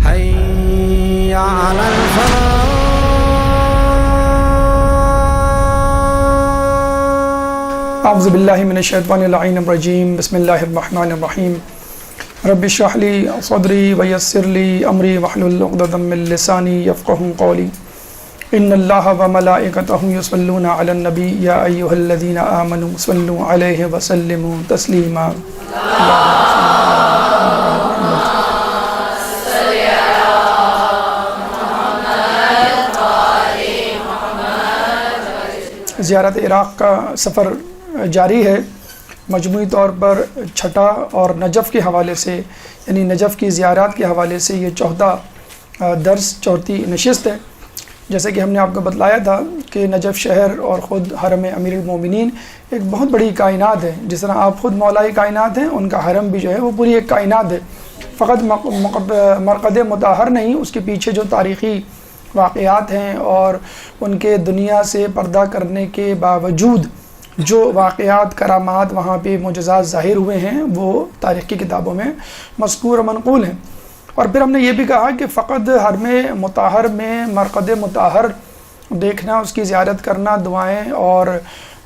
حي على الفلاح. اعوذ باللہ من الشیطان اللعین الرجیم. بسم اللہ الرحمن الرحیم. رب اشرح لی صدری ویسر لی امری واحلل عقدۃ من لسانی یفقہوا قولی. ان اللہ وملائکتہ یصلون علی النبی یا ایھا الذین آمنوا صلوا علیہ وسلموا تسلیما. زیارت عراق کا سفر جاری ہے. مجموعی طور پر چھٹا اور نجف کے حوالے سے، یعنی نجف کی زیارات کے حوالے سے یہ چوتھا درس، چوتھی نشست ہے. جیسے کہ ہم نے آپ کو بتلایا تھا کہ نجف شہر اور خود حرم امیر المومنین ایک بہت بڑی کائنات ہے. جس طرح آپ خود مولا کائنات ہیں، ان کا حرم بھی جو ہے وہ پوری ایک کائنات ہے. فقط مرقد مطہر نہیں، اس کے پیچھے جو تاریخی واقعات ہیں اور ان کے دنیا سے پردہ کرنے کے باوجود جو واقعات، کرامات، وہاں پہ معجزات ظاہر ہوئے ہیں، وہ تاریخ کی کتابوں میں مذکور و منقول ہیں. اور پھر ہم نے یہ بھی کہا کہ فقط حرم مطہر میں مرقد مطہر دیکھنا، اس کی زیارت کرنا، دعائیں اور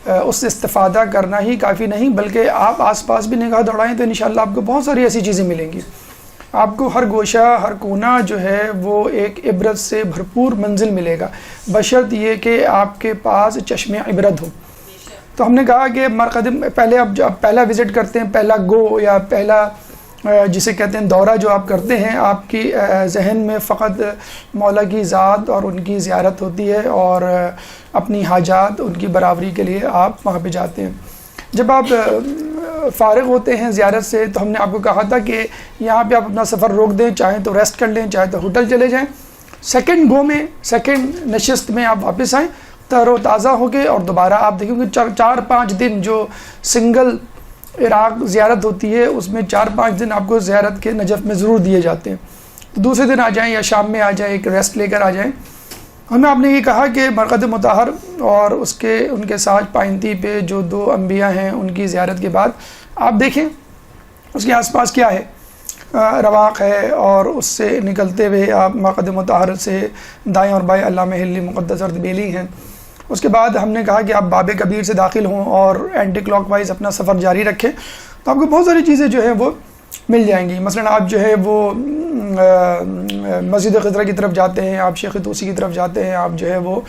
اس سے استفادہ کرنا ہی کافی نہیں، بلکہ آپ آس پاس بھی نگاہ دوڑائیں تو انشاءاللہ آپ کو بہت ساری ایسی چیزیں ملیں گی. آپ کو ہر گوشہ، ہر کونا جو ہے وہ ایک عبرت سے بھرپور منزل ملے گا، بشرط یہ کہ آپ کے پاس چشم عبرت ہو. تو ہم نے کہا کہ مرقد پہلے اب پہلا وزٹ کرتے ہیں، پہلا گو یا پہلا جسے کہتے ہیں دورہ جو آپ کرتے ہیں، آپ کی ذہن میں فقط مولا کی ذات اور ان کی زیارت ہوتی ہے اور اپنی حاجات، ان کی برابری کے لیے آپ وہاں پہ جاتے ہیں. جب آپ فارغ ہوتے ہیں زیارت سے تو ہم نے آپ کو کہا تھا کہ یہاں پہ آپ اپنا سفر روک دیں، چاہیں تو ریسٹ کر لیں، چاہے تو ہوٹل چلے جائیں. سیکنڈ گو میں، سیکنڈ نشست میں آپ واپس آئیں تر و تازہ ہو کے، اور دوبارہ آپ دیکھیں گے 4-5 دن جو سنگل عراق زیارت ہوتی ہے، اس میں 4-5 دن آپ کو زیارت کے نجف میں ضرور دیے جاتے ہیں. تو دوسرے دن آ جائیں یا شام میں آ جائیں، ایک ریسٹ لے کر آ جائیں. ہمیں آپ نے یہ کہا کہ مرقد مطہر اور ان کے ساتھ پائنتی پہ جو 2 انبیاء ہیں، ان کی زیارت کے بعد آپ دیکھیں اس کے آس پاس کیا ہے. رواق ہے، اور اس سے نکلتے ہوئے آپ مرقد مطہر سے دائیں اور بائیں علامہ حلی مقدس اردبیلی ہیں. اس کے بعد ہم نے کہا کہ آپ باب کبیر سے داخل ہوں اور اینٹی کلاک وائز اپنا سفر جاری رکھیں تو آپ کو بہت ساری چیزیں جو ہیں وہ مل جائیں گی. مثلا آپ جو ہے وہ مسجد خضرہ کی طرف جاتے ہیں، آپ شیخ توسی کی طرف جاتے ہیں، آپ جو ہے وہ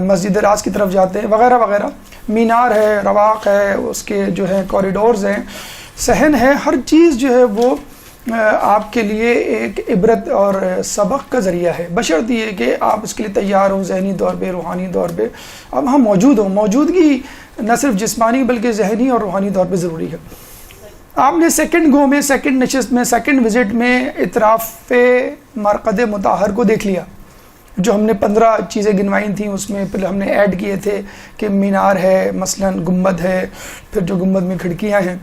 مسجد راز کی طرف جاتے ہیں، وغیرہ وغیرہ. مینار ہے، رواق ہے، اس کے جو ہے کوریڈورز ہیں، صحن ہے. ہر چیز جو ہے وہ آپ کے لیے ایک عبرت اور سبق کا ذریعہ ہے، بشرط یہ کہ آپ اس کے لیے تیار ہوں، ذہنی طور پہ، روحانی طور پہ اب وہاں موجود ہوں. موجودگی نہ صرف جسمانی بلکہ ذہنی اور روحانی طور پہ ضروری ہے. آپ نے سیکنڈ گو میں، سیکنڈ نشست میں، سیکنڈ وزٹ میں اطراف مرقد مطہر کو دیکھ لیا. جو ہم نے 15 چیزیں گنوائی تھیں، اس میں پھر ہم نے ایڈ کیے تھے کہ مینار ہے، مثلا گنبد ہے، پھر جو گنبد میں کھڑکیاں ہیں.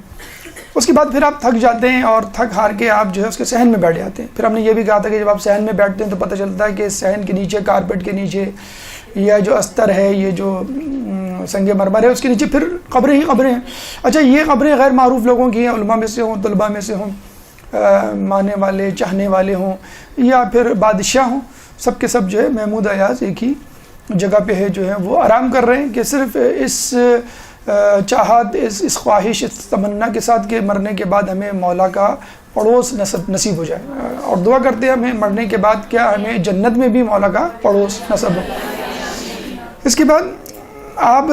اس کے بعد پھر آپ تھک جاتے ہیں اور تھک ہار کے آپ جو ہے اس کے صحن میں بیٹھ جاتے ہیں. پھر ہم نے یہ بھی کہا تھا کہ جب آپ صحن میں بیٹھتے ہیں تو پتہ چلتا ہے کہ صحن کے نیچے، کارپیٹ کے نیچے، یا جو استر ہے، یہ جو سنگ مرمر ہے، اس کے نیچے پھر قبریں ہی قبریں ہیں. اچھا، یہ قبریں غیر معروف لوگوں کی ہیں، علماء میں سے ہوں، طلباء میں سے ہوں، ماننے والے، چاہنے والے ہوں، یا پھر بادشاہ ہوں، سب کے سب جو ہے محمود ایاز ایک ہی جگہ پہ ہے، جو ہے وہ آرام کر رہے ہیں کہ صرف اس چاہت، اس خواہش، اس تمنا کے ساتھ کہ مرنے کے بعد ہمیں مولا کا پڑوس نصیب ہو جائے. اور دعا کرتے ہیں ہمیں مرنے کے بعد کیا ہمیں جنت میں بھی مولا کا پڑوس نصیب ہو. اس کے بعد آپ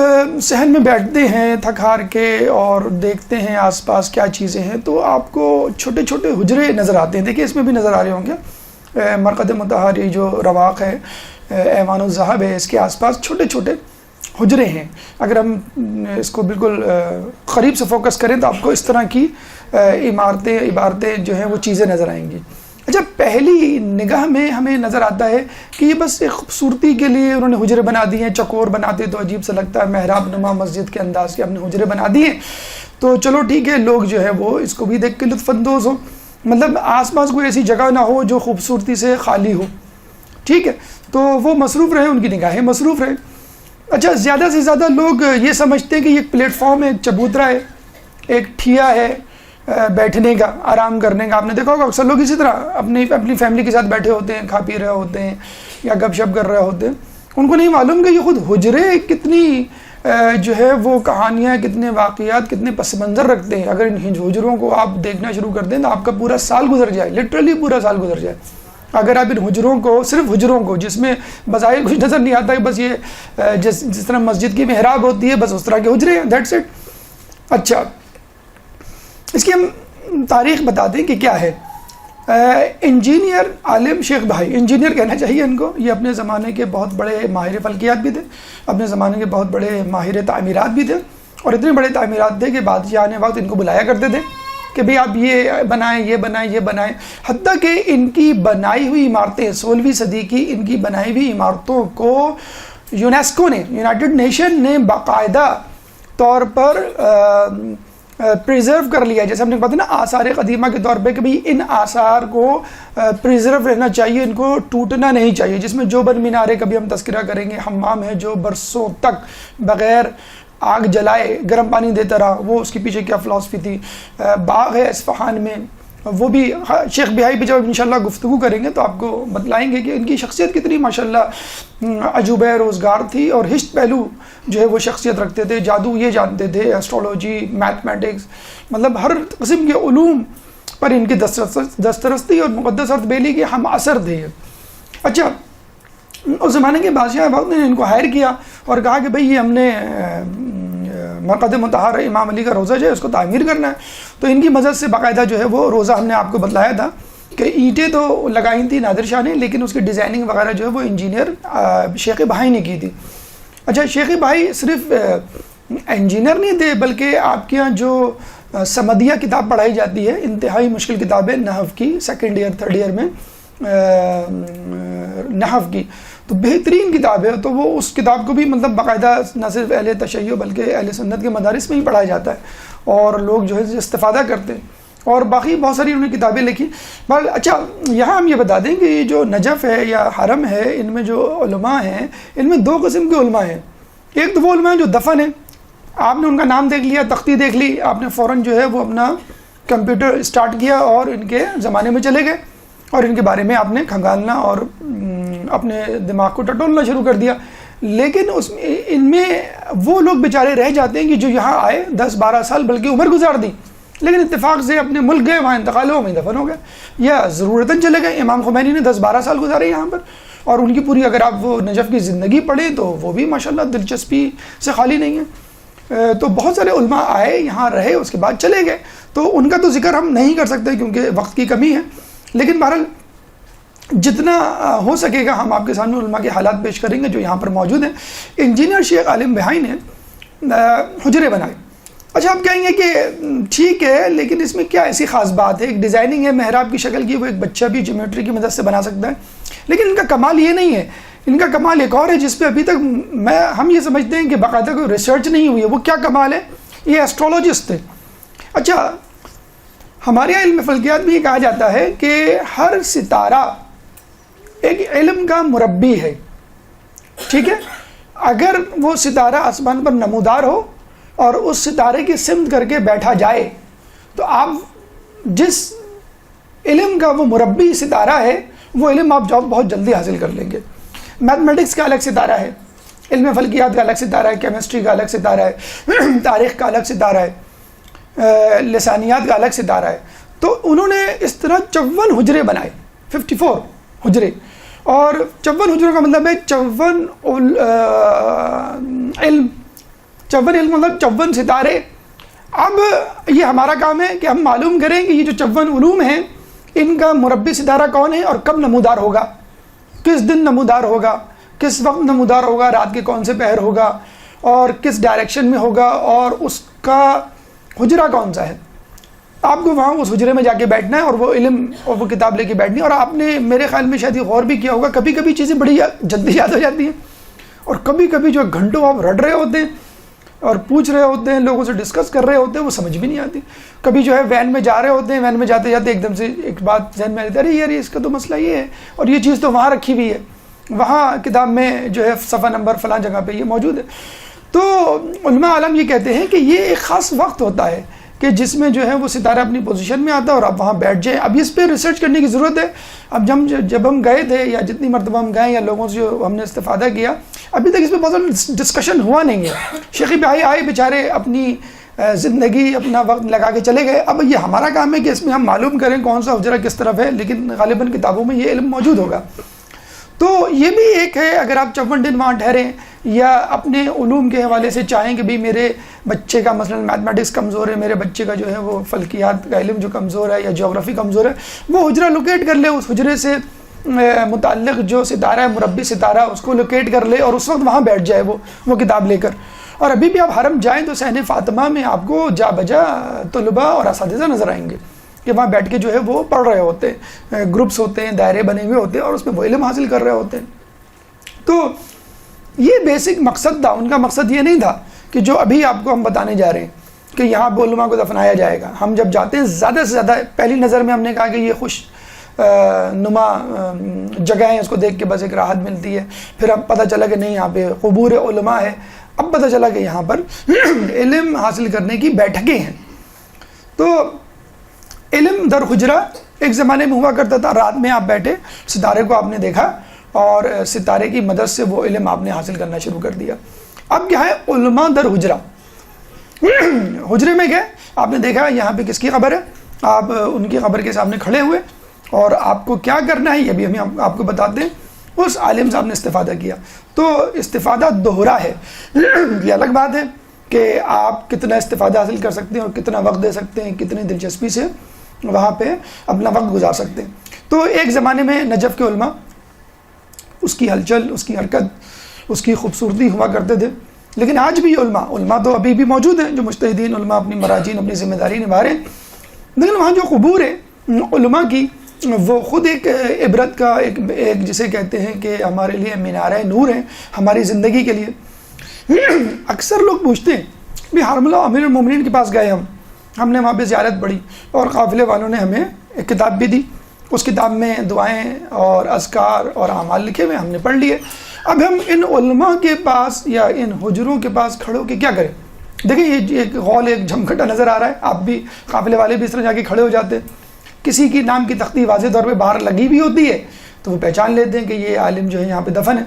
صحن میں بیٹھتے ہیں تھک ہار کے اور دیکھتے ہیں آس پاس کیا چیزیں ہیں، تو آپ کو چھوٹے چھوٹے حجرے نظر آتے ہیں. دیکھیں اس میں بھی نظر آ رہے ہوں گے. مرقد مطہر یہ جو رواق ہے، ایوان الذہب ہے، اس کے آس پاس چھوٹے چھوٹے حجرے ہیں. اگر ہم اس کو بالکل قریب سے فوکس کریں تو آپ کو اس طرح کی عبارتیں جو ہیں وہ چیزیں نظر آئیں گی. اچھا، پہلی نگاہ میں ہمیں نظر آتا ہے کہ یہ بس ایک خوبصورتی کے لیے انہوں نے حجرے بنا دی ہیں. چکور بناتے تو عجیب سا لگتا ہے، محراب نما مسجد کے انداز کے ہم نے حجرے بنا دیے، تو چلو ٹھیک ہے، لوگ جو ہے وہ اس کو بھی دیکھ کے لطف اندوز ہوں. مطلب آس پاس کوئی ایسی جگہ نہ ہو جو خوبصورتی سے خالی ہو، ٹھیک ہے، تو وہ مصروف رہیں، ان کی نگاہیں مصروف رہیں. اچھا، زیادہ سے زیادہ لوگ یہ سمجھتے ہیں کہ یہ ایک پلیٹ فارم ہے، ایک چبوترا ہے، ایک ٹھیا ہے، بیٹھنے کا، آرام کرنے کا. آپ نے دیکھا ہوگا اکثر لوگ اسی طرح اپنی فیملی کے ساتھ بیٹھے ہوتے ہیں، کھا پی رہے ہوتے ہیں یا گپ شپ کر رہے ہوتے ہیں. ان کو نہیں معلوم کہ یہ خود حجرے کتنی جو ہے وہ کہانیاں، کتنے واقعات، کتنے پس منظر رکھتے ہیں. اگر ان حجروں کو آپ دیکھنا شروع کر دیں تو آپ کا پورا سال گزر جائے، لٹرلی پورا سال گزر جائے. اگر آپ ان حجروں کو، صرف حجروں کو، جس میں بظاہر کچھ نظر نہیں آتا کہ بس یہ جس طرح مسجد کی محراب ہوتی ہے بس اس طرح کے حجرے ہیں، دیٹس اٹ. اچھا، اس کی ہم تاریخ بتا دیں کہ کیا ہے. انجینئر عالم شیخ بھائی، انجینئر کہنا چاہیے ان کو، یہ اپنے زمانے کے بہت بڑے ماہر فلکیات بھی تھے، اپنے زمانے کے بہت بڑے ماہر تعمیرات بھی تھے، اور اتنے بڑے تعمیرات تھے کہ بادشاہ آنے وقت ان کو بلایا کرتے تھے کہ بھئی آپ یہ بنائیں، یہ بنائیں، یہ بنائیں. حتیٰ کہ ان کی بنائی ہوئی عمارتیں، 16ویں صدی کی ان کی بنائی ہوئی عمارتوں کو یونیسکو نے، یونائٹڈ نیشن نے باقاعدہ طور پر پریزرو کر لیا. جیسے ہم نے بتا نا آثار قدیمہ کے طور پہ کہ بھئی ان آثار کو پریزرو رہنا چاہیے، ان کو ٹوٹنا نہیں چاہیے. جس میں جو بن مینارے کبھی ہم تذکرہ کریں گے، حمام ہے جو برسوں تک بغیر آگ جلائے گرم پانی دیتا رہا، وہ اس کے پیچھے کیا فلسفی تھی. باغ ہے اصفہان میں، وہ بھی شیخ بہائی پہ جب انشاءاللہ گفتگو کریں گے تو آپ کو بتلائیں گے کہ ان کی شخصیت کتنی ماشاءاللہ عجوبہ روزگار تھی، اور ہشت پہلو جو ہے وہ شخصیت رکھتے تھے. جادو یہ جانتے تھے، ایسٹرولوجی، میتھمیٹکس، مطلب ہر قسم کے علوم پر ان کی دسترستی اور مقدس ارتھ بیلی کے ہم اثر تھے. اچھا، اس زمانے کے بادشاہ وقت نے ان کو ہائر کیا اور کہا کہ بھئی یہ ہم نے مرقد مطہر امام علی کا روزہ جو ہے اس کو تعمیر کرنا ہے. تو ان کی مدد سے باقاعدہ جو ہے وہ روزہ ہم نے آپ کو بتلایا تھا کہ اینٹیں تو لگائی تھی نادر شاہ نے، لیکن اس کی ڈیزائننگ وغیرہ جو ہے وہ انجینئر شیخ بھائی نے کی تھی. اچھا، شیخ بھائی صرف انجینئر نہیں تھے بلکہ آپ کے یہاں جو سمدیہ کتاب پڑھائی جاتی ہے، انتہائی مشکل کتاب ہے نحو کی، سیکنڈ ایئر تھرڈ ایئر میں نحو کی، تو بہترین کتاب ہے. تو وہ اس کتاب کو بھی مطلب باقاعدہ نہ صرف اہل تشیع بلکہ اہل سنت کے مدارس میں ہی پڑھایا جاتا ہے اور لوگ جو ہے استفادہ کرتے ہیں. اور باقی بہت ساری انہوں نے کتابیں لکھی. اچھا، یہاں ہم یہ بتا دیں کہ یہ جو نجف ہے یا حرم ہے، ان میں جو علماء ہیں ان میں دو قسم کے علماء ہیں. ایک تو وہ علماء ہیں جو دفن ہیں، آپ نے ان کا نام دیکھ لیا، تختی دیکھ لی، آپ نے فوراً جو ہے وہ اپنا کمپیوٹر اسٹارٹ کیا اور ان کے زمانے میں چلے گئے اور ان کے بارے میں آپ نے کھنگالنا اور اپنے دماغ کو ٹٹولنا شروع کر دیا. لیکن ان میں وہ لوگ بیچارے رہ جاتے ہیں کہ جو یہاں آئے 10-12 سال بلکہ عمر گزار دی، لیکن اتفاق سے اپنے ملک گئے، وہاں انتقال ہو، وہیں دفن ہو گئے یا ضرورتاً چلے گئے. امام خمینی نے 10-12 سال گزارے یہاں پر، اور ان کی پوری اگر آپ وہ نجف کی زندگی پڑھیں تو وہ بھی ماشاءاللہ دلچسپی سے خالی نہیں ہے. تو بہت سارے علماء آئے، یہاں رہے، اس کے بعد چلے گئے، تو ان کا تو ذکر ہم نہیں کر سکتے کیونکہ وقت کی کمی ہے. لیکن بہرحال جتنا ہو سکے گا ہم آپ کے سامنے علماء کے حالات پیش کریں گے جو یہاں پر موجود ہیں. انجینئر شیخ عالم بہائی نے حجرے بنائے. اچھا، آپ کہیں گے کہ ٹھیک ہے لیکن اس میں کیا ایسی خاص بات ہے؟ ایک ڈیزائننگ ہے محراب کی شکل کی، وہ ایک بچہ بھی جیومیٹری کی مدد سے بنا سکتا ہے. لیکن ان کا کمال یہ نہیں ہے، ان کا کمال ایک اور ہے جس پہ ابھی تک ہم یہ سمجھتے ہیں کہ باقاعدہ کوئی ریسرچ نہیں ہوئی ہے. وہ کیا کمال ہے؟ یہ ایسٹرولوجسٹ تھے. اچھا، ہمارے یہاں علم فلکیات میں یہ کہا جاتا ہے کہ ہر ستارہ ایک علم کا مربی ہے. ٹھیک ہے، اگر وہ ستارہ آسمان پر نمودار ہو اور اس ستارے کی سمت کر کے بیٹھا جائے تو آپ جس علم کا وہ مربی ستارہ ہے وہ علم آپ بہت جلدی حاصل کر لیں گے. میتھمیٹکس کا الگ ستارہ ہے، علم فلکیات کا الگ ستارہ ہے، کیمسٹری کا الگ ستارہ ہے، تاریخ کا الگ ستارہ ہے، لسانیات کا الگ ستارہ ہے. تو انہوں نے اس طرح 54 حجرے بنائے، 54 حجرے. اور 54 حجروں کا مطلب ہے 54 علم، 54 علم مطلب 54 ستارے. اب یہ ہمارا کام ہے کہ ہم معلوم کریں کہ یہ جو 54 علوم ہیں ان کا مربی ستارہ کون ہے اور کب نمودار ہوگا، کس دن نمودار ہوگا، کس وقت نمودار ہوگا، رات کے کون سے پہر ہوگا اور کس ڈائریکشن میں ہوگا، اور اس کا حجرہ کون سا ہے. آپ کو وہاں اس حجرے میں جا کے بیٹھنا ہے اور وہ علم اور وہ کتاب لے کے بیٹھنی ہے. اور آپ نے میرے خیال میں شاید یہ غور بھی کیا ہوگا، کبھی کبھی چیزیں بڑی جلدی یاد ہو جاتی ہیں اور کبھی کبھی جو گھنٹوں آپ رٹ رہے ہوتے ہیں اور پوچھ رہے ہوتے ہیں، لوگوں سے ڈسکس کر رہے ہوتے ہیں، وہ سمجھ بھی نہیں آتی. کبھی جو ہے وین میں جا رہے ہوتے ہیں، وین میں جاتے جاتے ایک دم سے ایک بات ذہن میں آتی ہے، ارے یار اس کا تو مسئلہ یہ ہے اور یہ چیز تو وہاں رکھی ہوئی ہے، وہاں کتاب میں جو ہے صفحہ نمبر فلاں جگہ پہ یہ موجود ہے. تو علماء عالم یہ کہتے ہیں کہ یہ ایک خاص وقت ہوتا ہے کہ جس میں جو ہے وہ ستارہ اپنی پوزیشن میں آتا ہے اور آپ وہاں بیٹھ جائیں. اب اس پہ ریسرچ کرنے کی ضرورت ہے. اب جب ہم گئے تھے یا جتنی مرتبہ ہم گئے یا لوگوں سے جو ہم نے استفادہ کیا, ابھی تک اس پہ بہت زیادہ ڈسکشن ہوا نہیں ہے. شیخی بھائی آئے بیچارے, اپنی زندگی اپنا وقت لگا کے چلے گئے. اب یہ ہمارا کام ہے کہ اس میں ہم معلوم کریں کون سا حجرہ کس طرف ہے, لیکن غالباً کتابوں میں یہ علم موجود ہوگا. تو یہ بھی ایک ہے, اگر آپ 54 دن وہاں ٹھہریں یا اپنے علوم کے حوالے سے چاہیں کہ بھی میرے بچے کا مثلا میتھمیٹکس کمزور ہے, میرے بچے کا جو ہے وہ فلکیات کا علم جو کمزور ہے یا جغرافی کمزور ہے, وہ حجرہ لوکیٹ کر لے, اس حجرے سے متعلق جو ستارہ ہے مربی ستارہ اس کو لوکیٹ کر لے اور اس وقت وہاں بیٹھ جائے وہ کتاب لے کر. اور ابھی بھی آپ حرم جائیں تو صحن فاطمہ میں آپ کو جا بجا طلباء اور اساتذہ نظر آئیں گے کہ وہاں بیٹھ کے جو ہے وہ پڑھ رہے ہوتے ہیں, گروپس ہوتے ہیں, دائرے بنے ہوئے ہوتے ہیں اور اس میں وہ علم حاصل کر رہے ہوتے ہیں. تو یہ بیسک مقصد تھا. ان کا مقصد یہ نہیں تھا کہ جو ابھی آپ کو ہم بتانے جا رہے ہیں کہ یہاں پہ علماء کو دفنایا جائے گا. ہم جب جاتے ہیں زیادہ سے زیادہ پہلی نظر میں ہم نے کہا کہ یہ خوش نما جگہ ہیں, اس کو دیکھ کے بس ایک راحت ملتی ہے. پھر اب پتہ چلا کہ نہیں, یہاں پہ قبور علماء ہے. اب پتہ چلا کہ یہاں پر علم حاصل کرنے کی بیٹھکیں ہیں. تو علم در حجرہ ایک زمانے میں ہوا کرتا تھا. رات میں آپ بیٹھے, ستارے کو آپ نے دیکھا اور ستارے کی مدد سے وہ علم آپ نے حاصل کرنا شروع کر دیا. اب کیا ہے علماء در حجرہ. حجرے میں کیا آپ نے دیکھا یہاں پہ کس کی قبر ہے, آپ ان کی قبر کے سامنے کھڑے ہوئے اور آپ کو کیا کرنا ہے یہ بھی ہم آپ کو بتاتے ہیں. اس عالم صاحب نے استفادہ کیا. تو استفادہ دوہرا ہے. یہ الگ بات ہے کہ آپ کتنا استفادہ حاصل کر سکتے ہیں اور کتنا وقت دے سکتے ہیں, کتنی دلچسپی سے وہاں پہ اپنا وقت گزار سکتے ہیں. تو ایک زمانے میں نجف کے علماء, اس کی ہلچل, اس کی حرکت, اس کی خوبصورتی ہوا کرتے تھے. لیکن آج بھی علماء تو ابھی بھی موجود ہیں, جو مجتہدین علماء اپنی مراجین اپنی ذمہ داری نبھا رہے ہیں. لیکن وہاں جو قبور ہے علماء کی, وہ خود ایک عبرت کا ایک جسے کہتے ہیں کہ ہمارے لیے مینارہ نور ہے ہماری زندگی کے لیے. اکثر لوگ پوچھتے ہیں بھی حرم اللہ امیر المومنین کے پاس گئے, ہم نے وہاں پہ زیارت پڑھی اور قافلے والوں نے ہمیں ایک کتاب بھی دی, اس کتاب میں دعائیں اور اذکار اور اعمال لکھے ہوئے, ہم نے پڑھ لیے. اب ہم ان علماء کے پاس یا ان حجروں کے پاس کھڑے ہو کے کیا کریں؟ دیکھیں یہ ایک غول ایک جھمکھٹا نظر آ رہا ہے. آپ بھی قافلے والے بھی اس طرح جا کے کھڑے ہو جاتے ہیں. کسی کی نام کی تختی واضح طور پہ باہر لگی بھی ہوتی ہے تو وہ پہچان لیتے ہیں کہ یہ عالم جو ہے یہاں پہ دفن ہے.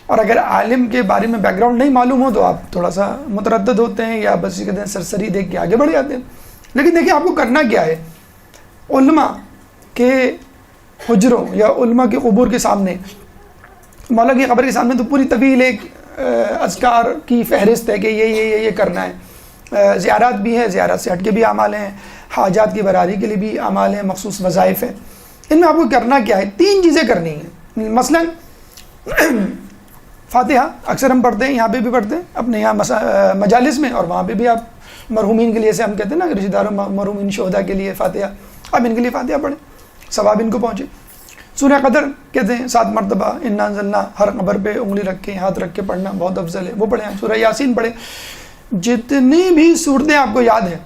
اور اگر عالم کے بارے میں بیک گراؤنڈ نہیں معلوم ہو تو آپ تھوڑا سا متردد ہوتے ہیں یا بس یہ کہتے ہیں سرسری دیکھ کے آگے بڑھ جاتے ہیں. لیکن دیکھیں آپ کو کرنا کیا ہے, علماء کے حجروں یا علماء کے قبور کے سامنے, مولا کی قبر کے سامنے تو پوری طویل ایک اذکار کی فہرست ہے کہ یہ کرنا ہے. زیارات بھی ہے, زیارت سے ہٹ کے بھی اعمال ہیں, حاجات کی براری کے لیے بھی اعمال ہیں, مخصوص وظائف ہیں. ان میں آپ کو کرنا کیا ہے, 3 چیزیں کرنی ہیں. مثلا فاتحہ اکثر ہم پڑھتے ہیں, یہاں پہ بھی پڑھتے ہیں اپنے یہاں مجالس میں, اور وہاں پہ بھی آپ مرحومین کے لیے سے ہم کہتے ہیں نا رشتہ داروں مرحومین شہداء کے لیے فاتحہ, اب ان کے لیے فاتحہ پڑھیں, ثواب ان کو پہنچے. سورہ قدر کہتے ہیں 7 مرتبہ انا انزلنا, ہر قبر پہ انگلی رکھ کے ہاتھ رکھ کے پڑھنا بہت افضل ہے, وہ پڑھیں. سورہ یاسین پڑھیں. جتنی بھی صورتیں آپ کو یاد ہیں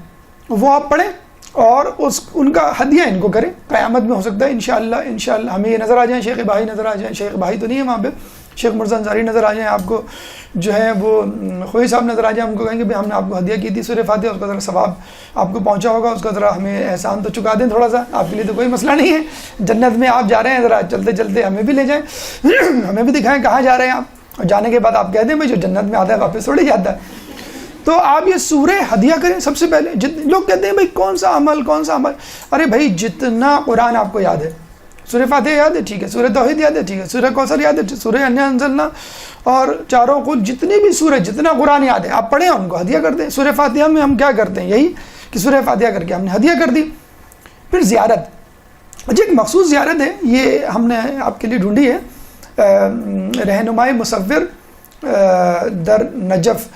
وہ آپ پڑھیں اور ان کا ہدیہ ان کو کریں. قیامت میں ہو سکتا ہے انشاءاللہ ہمیں یہ نظر آ جائیں, شیخ بھائی نظر آ جائیں, شیخ بھائی تو نہیں ہے وہاں پہ, شیخ مرزا انصاری نظر آ جائیں, آپ کو جو ہے وہ خوئی صاحب نظر آ جائیں, ہم کو کہیں گے ہم نے آپ کو ہدیہ کی تھی سورہ فاتحہ, اس کا ذرا ثواب آپ کو پہنچا ہوگا, اس کا ذرا ہمیں احسان تو چکا دیں تھوڑا سا, آپ کے لیے تو کوئی مسئلہ نہیں ہے. جنت میں آپ جا رہے ہیں, ذرا چلتے چلتے ہمیں بھی لے جائیں, ہمیں بھی دکھائیں کہاں جا رہے ہیں آپ. اور جانے کے بعد آپ کہہ دیں بھائی جو جنت میں آتا ہے واپس تھوڑے جاتا ہے. تو آپ یہ سورہ ہدیہ کریں سب سے پہلے. لوگ کہتے ہیں بھائی کون سا عمل, ارے بھائی جتنا قرآن آپ کو یاد ہے, سورہ فاتحہ یاد ہے ٹھیک ہے, سورہ توحید یاد ہے ٹھیک ہے, سورہ کوثر یاد ہے, سورہ انا انزلنا اور چاروں قل, جتنی بھی سورہ جتنا قرآن یاد ہے آپ پڑھیں, ان کو ہدیہ کر دیں. سورہ فاتحہ میں ہم کیا کرتے ہیں یہی کہ سورہ فاتحہ کر کے ہم نے ہدیہ کر دی. پھر زیارت, اچھا ایک مخصوص زیارت ہے, یہ ہم نے آپ کے لیے ڈھونڈی ہے, رہنمائے مصور در نجف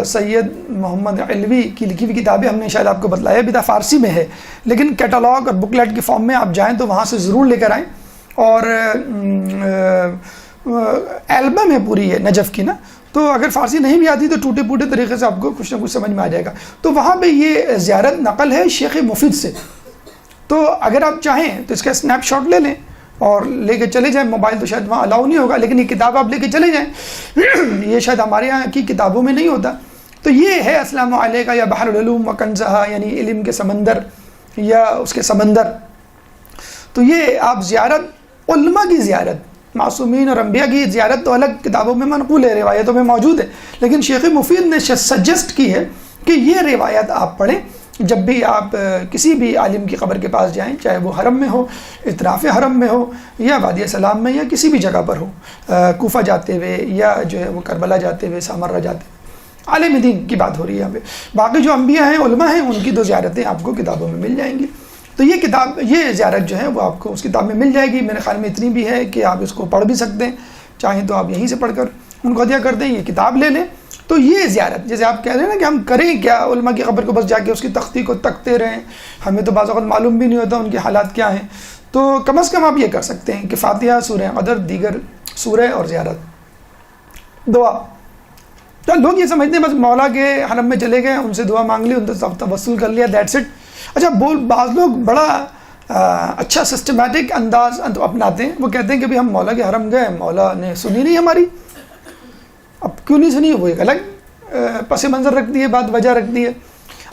سید محمد علوی کی لکھی ہوئی کتابیں, ہم نے شاید آپ کو بتلایا بھی تھا, فارسی میں ہے, لیکن کیٹالاگ اور بکلیٹ کی فارم میں آپ جائیں تو وہاں سے ضرور لے کر آئیں. اور البم ہے پوری ہے نجف کی نا, تو اگر فارسی نہیں بھی آتی تو ٹوٹے پوٹے طریقے سے آپ کو کچھ نہ کچھ سمجھ میں آ جائے گا. تو وہاں پہ یہ زیارت نقل ہے شیخ مفید سے, تو اگر آپ چاہیں تو اس کا اسنیپ شاٹ لے لیں اور لے کے چلے جائیں. موبائل تو شاید وہاں الاؤ نہیں ہوگا, لیکن یہ کتاب آپ لے کے چلے جائیں, یہ شاید ہمارے یہاں کی کتابوں میں نہیں ہوتا. تو تو یہ ہے السلام علیکہ یا بحر العلوم و کنزہا، یعنی علم کے سمندر یا اس کے سمندر. تو یہ آپ زیارت، علماء کی زیارت، معصومین اور انبیاء کی زیارت تو الگ کتابوں میں منقول ہے، روایتوں میں موجود ہے، لیکن شیخ مفید نے سجیسٹ کی ہے کہ یہ روایت آپ پڑھیں جب بھی آپ کسی بھی عالم کی قبر کے پاس جائیں، چاہے وہ حرم میں ہو، اطراف حرم میں ہو، یا وادی سلام میں، یا کسی بھی جگہ پر ہو، کوفہ جاتے ہوئے یا جو ہے وہ کربلا جاتے ہوئے، سامرہ جاتے ہوئے. عالم دین کی بات ہو رہی ہے یہاں پہ. باقی جو انبیاء ہیں، علماء ہیں، ان کی تو زیارتیں آپ کو کتابوں میں مل جائیں گی. تو یہ کتاب، یہ زیارت جو ہے وہ آپ کو اس کتاب میں مل جائے گی. میرے خیال میں اتنی بھی ہے کہ آپ اس کو پڑھ بھی سکتے ہیں، چاہیں تو آپ یہیں سے پڑھ کر ان کو ہدیہ کر دیں، یہ کتاب لے لیں. تو یہ زیارت، جیسے آپ کہہ رہے ہیں نا کہ ہم کریں کیا علماء کی قبر کو بس جا کے اس کی تختی کو تکتے رہیں، ہمیں تو بعض اوقات معلوم بھی نہیں ہوتا ان کے حالات کیا ہیں. تو کم از کم آپ یہ کر سکتے ہیں کہ فاتحہ، سورہ قدر، دیگر سورہ اور زیارت. دعا، تو لوگ یہ سمجھتے ہیں بس مولا کے حرم میں چلے گئے، ان سے دعا مانگ لی، ان سے توسل کر لیا، دیٹس اٹ. اچھا، بعض لوگ بڑا اچھا سسٹمیٹک انداز اپناتے ہیں. وہ کہتے ہیں کہ بھی ہم مولا کے حرم گئے، مولا نے سنی نہیں ہماری. اب کیوں نہیں سنی؟ وہ ایک الگ پس منظر رکھتی ہے، بات وجہ رکھتی ہے.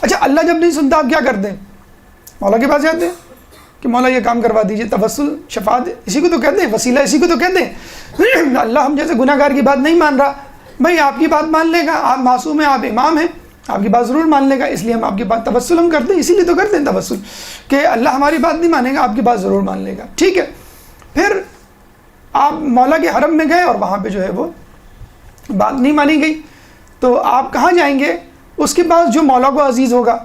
اچھا، اللہ جب نہیں سنتا آپ کیا کرتے ہیں؟ مولا کے پاس جاتے ہیں کہ مولا یہ کام کروا دیجئے. توسل، شفاعت اسی کو تو کہتے ہیں، وسیلہ اسی کو تو کہتے ہیں. اللہ ہم جیسے گناہ گار کی بات نہیں مان رہا، بھائی آپ کی بات مان لے گا، آپ معصوم ہیں، آپ امام ہیں، آپ کی بات ضرور مان لے گا، اس لیے ہم آپ کی بات توسل ہم کرتے ہیں. اسی لیے تو کرتے ہیں توسل کہ اللہ ہماری بات نہیں مانے گا، آپ کی بات ضرور مان لے گا. ٹھیک ہے، پھر آپ مولا کے حرم میں گئے اور وہاں پہ جو ہے وہ بات نہیں مانی گئی، تو آپ کہاں جائیں گے؟ اس کے پاس جو مولا کو عزیز ہوگا.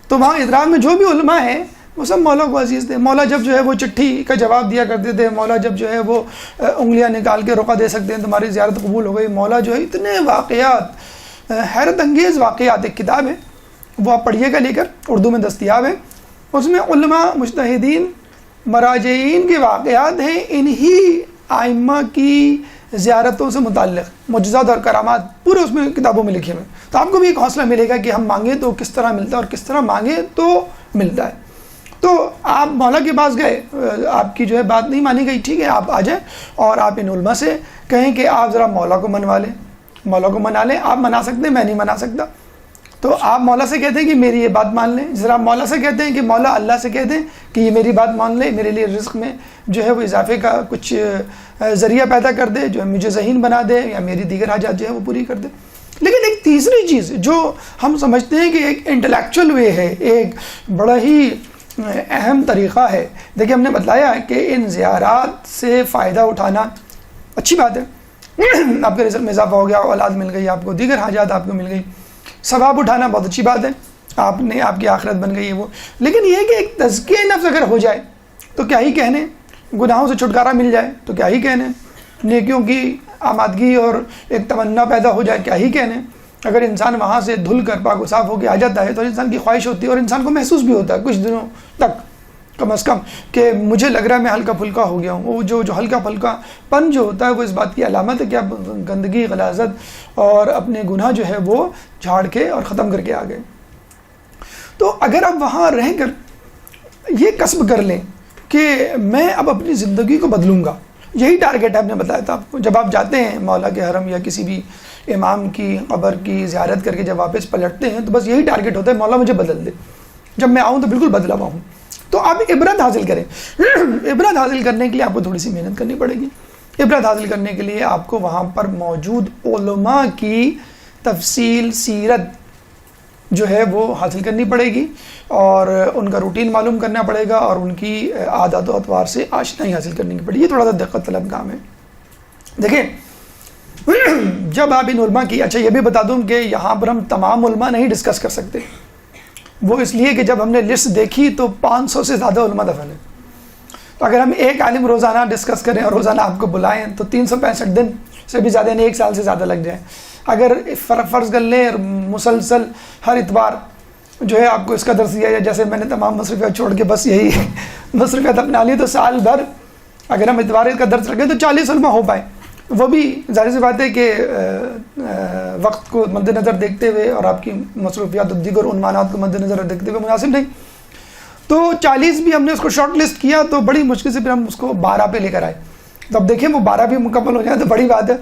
تو وہاں ادراک میں جو بھی علماء ہیں وہ سب مولا کو عزیز تھے. مولا جب جو ہے وہ چٹھی کا جواب دیا کرتے تھے، مولا جب جو ہے وہ انگلیاں نکال کے رقعہ دے سکتے ہیں تمہاری زیارت قبول ہو گئی. مولا جو ہے اتنے واقعات، حیرت انگیز واقعات. ایک کتاب ہے وہ آپ پڑھیے گا، لے کر، اردو میں دستیاب ہے. اس میں علماء، مجتہدین، مراجعین کے واقعات ہیں، انہی ائمہ کی زیارتوں سے متعلق معجزات اور کرامات پورے اس میں کتابوں میں لکھے ہوئے. تو آپ کو بھی ایک حوصلہ ملے گا کہ ہم مانگیں تو کس طرح ملتا ہے اور کس طرح مانگیں تو ملتا ہے. تو آپ مولا کے پاس گئے، آپ کی جو ہے بات نہیں مانی گئی، ٹھیک ہے، آپ آ جائیں اور آپ ان علماء سے کہیں کہ آپ ذرا مولا کو منوا لیں، مولا کو منا لیں. آپ منا سکتے ہیں، میں نہیں منا سکتا. تو آپ مولا سے کہتے ہیں کہ میری یہ بات مان لیں. ذرا مولا سے کہتے ہیں کہ مولا اللہ سے کہتے ہیں کہ یہ میری بات مان لے، میرے لیے رزق میں جو ہے وہ اضافے کا کچھ ذریعہ پیدا کر دے، جو ہے مجھے ذہین بنا دے، یا میری دیگر حاجات جو ہے وہ پوری کر دے. لیکن ایک تیسری چیز جو ہم سمجھتے ہیں کہ ایک انٹلیکچوئل وے ہے، ایک بڑا ہی اہم طریقہ ہے. دیکھیں، ہم نے بتلایا ہے کہ ان زیارات سے فائدہ اٹھانا اچھی بات ہے. آپ کے رزق میں اضافہ ہو گیا، اولاد مل گئی آپ کو، دیگر حاجات آپ کو مل گئی، ثواب اٹھانا بہت اچھی بات ہے، آپ کی آخرت بن گئی ہے وہ. لیکن یہ کہ ایک تزکیہ نفس اگر ہو جائے تو کیا ہی کہنے، گناہوں سے چھٹکارا مل جائے تو کیا ہی کہنے، نیکیوں کی آمادگی اور ایک تمنا پیدا ہو جائے کیا ہی کہنے. اگر انسان وہاں سے دھل کر پاک و صاف ہو کے آ جاتا ہے تو انسان کی خواہش ہوتی ہے، اور انسان کو محسوس بھی ہوتا ہے کچھ دنوں تک کم از کم کہ مجھے لگ رہا ہے میں ہلکا پھلکا ہو گیا ہوں. وہ جو ہلکا پھلکا پن جو ہوتا ہے وہ اس بات کی علامت ہے کہ آپ گندگی، غلاظت اور اپنے گناہ جو ہے وہ جھاڑ کے اور ختم کر کے آ گئے. تو اگر آپ وہاں رہ کر یہ کسب کر لیں کہ میں اب اپنی زندگی کو بدلوں گا، یہی ٹارگیٹ ہے. آپ نے بتایا تھا آپ کو، جب آپ جاتے ہیں مولا کے حرم یا کسی بھی امام کی قبر کی زیارت کر کے جب واپس پلٹتے ہیں تو بس یہی ٹارگیٹ ہوتا ہے، مولا مجھے بدل دے، جب میں آؤں تو بالکل بدلا ہوا ہوں. تو آپ عبرت حاصل کریں. عبرت حاصل کرنے کے لیے آپ کو تھوڑی سی محنت کرنی پڑے گی. عبرت حاصل کرنے کے لیے آپ کو وہاں پر موجود علماء کی تفصیل، سیرت جو ہے وہ حاصل کرنی پڑے گی، اور ان کا روٹین معلوم کرنا پڑے گا، اور ان کی عادات و اطوار سے آشنائی حاصل کرنے کی پڑے گی. یہ تھوڑا سا دقت طلب کام ہے. دیکھیں، جب آپ ان علماء کی، اچھا یہ بھی بتا دوں کہ یہاں پر ہم تمام علماء نہیں ڈسکس کر سکتے. وہ اس لیے کہ جب ہم نے لسٹ دیکھی تو 500 سے زیادہ علماء دفن ہیں. تو اگر ہم ایک عالم روزانہ ڈسکس کریں اور روزانہ آپ کو بلائیں تو 365 دن سے بھی زیادہ، یعنی 1 سال سے زیادہ لگ جائیں. اگر فرض کر لیں مسلسل ہر اتوار جو ہے آپ کو اس کا درس دیا جائے، جیسے میں نے تمام مصروفیات چھوڑ کے بس یہی مصروفیات اپنا لی، تو سال بھر اگر ہم اتوار کا درس رکھیں تو 40 علماء ہو پائیں. وہ بھی ظاہر سی بات ہے کہ وقت کو مد نظر دیکھتے ہوئے اور آپ کی مصروفیات و دیگر عنوانات کو مد نظر دیکھتے ہوئے مناسب نہیں. تو 40 بھی ہم نے اس کو شارٹ لسٹ کیا تو بڑی مشکل سے پھر ہم اس کو 12 پہ لے کر آئے. تو اب دیکھیں وہ 12 بھی مکمل ہو جائے تو بڑی بات ہے.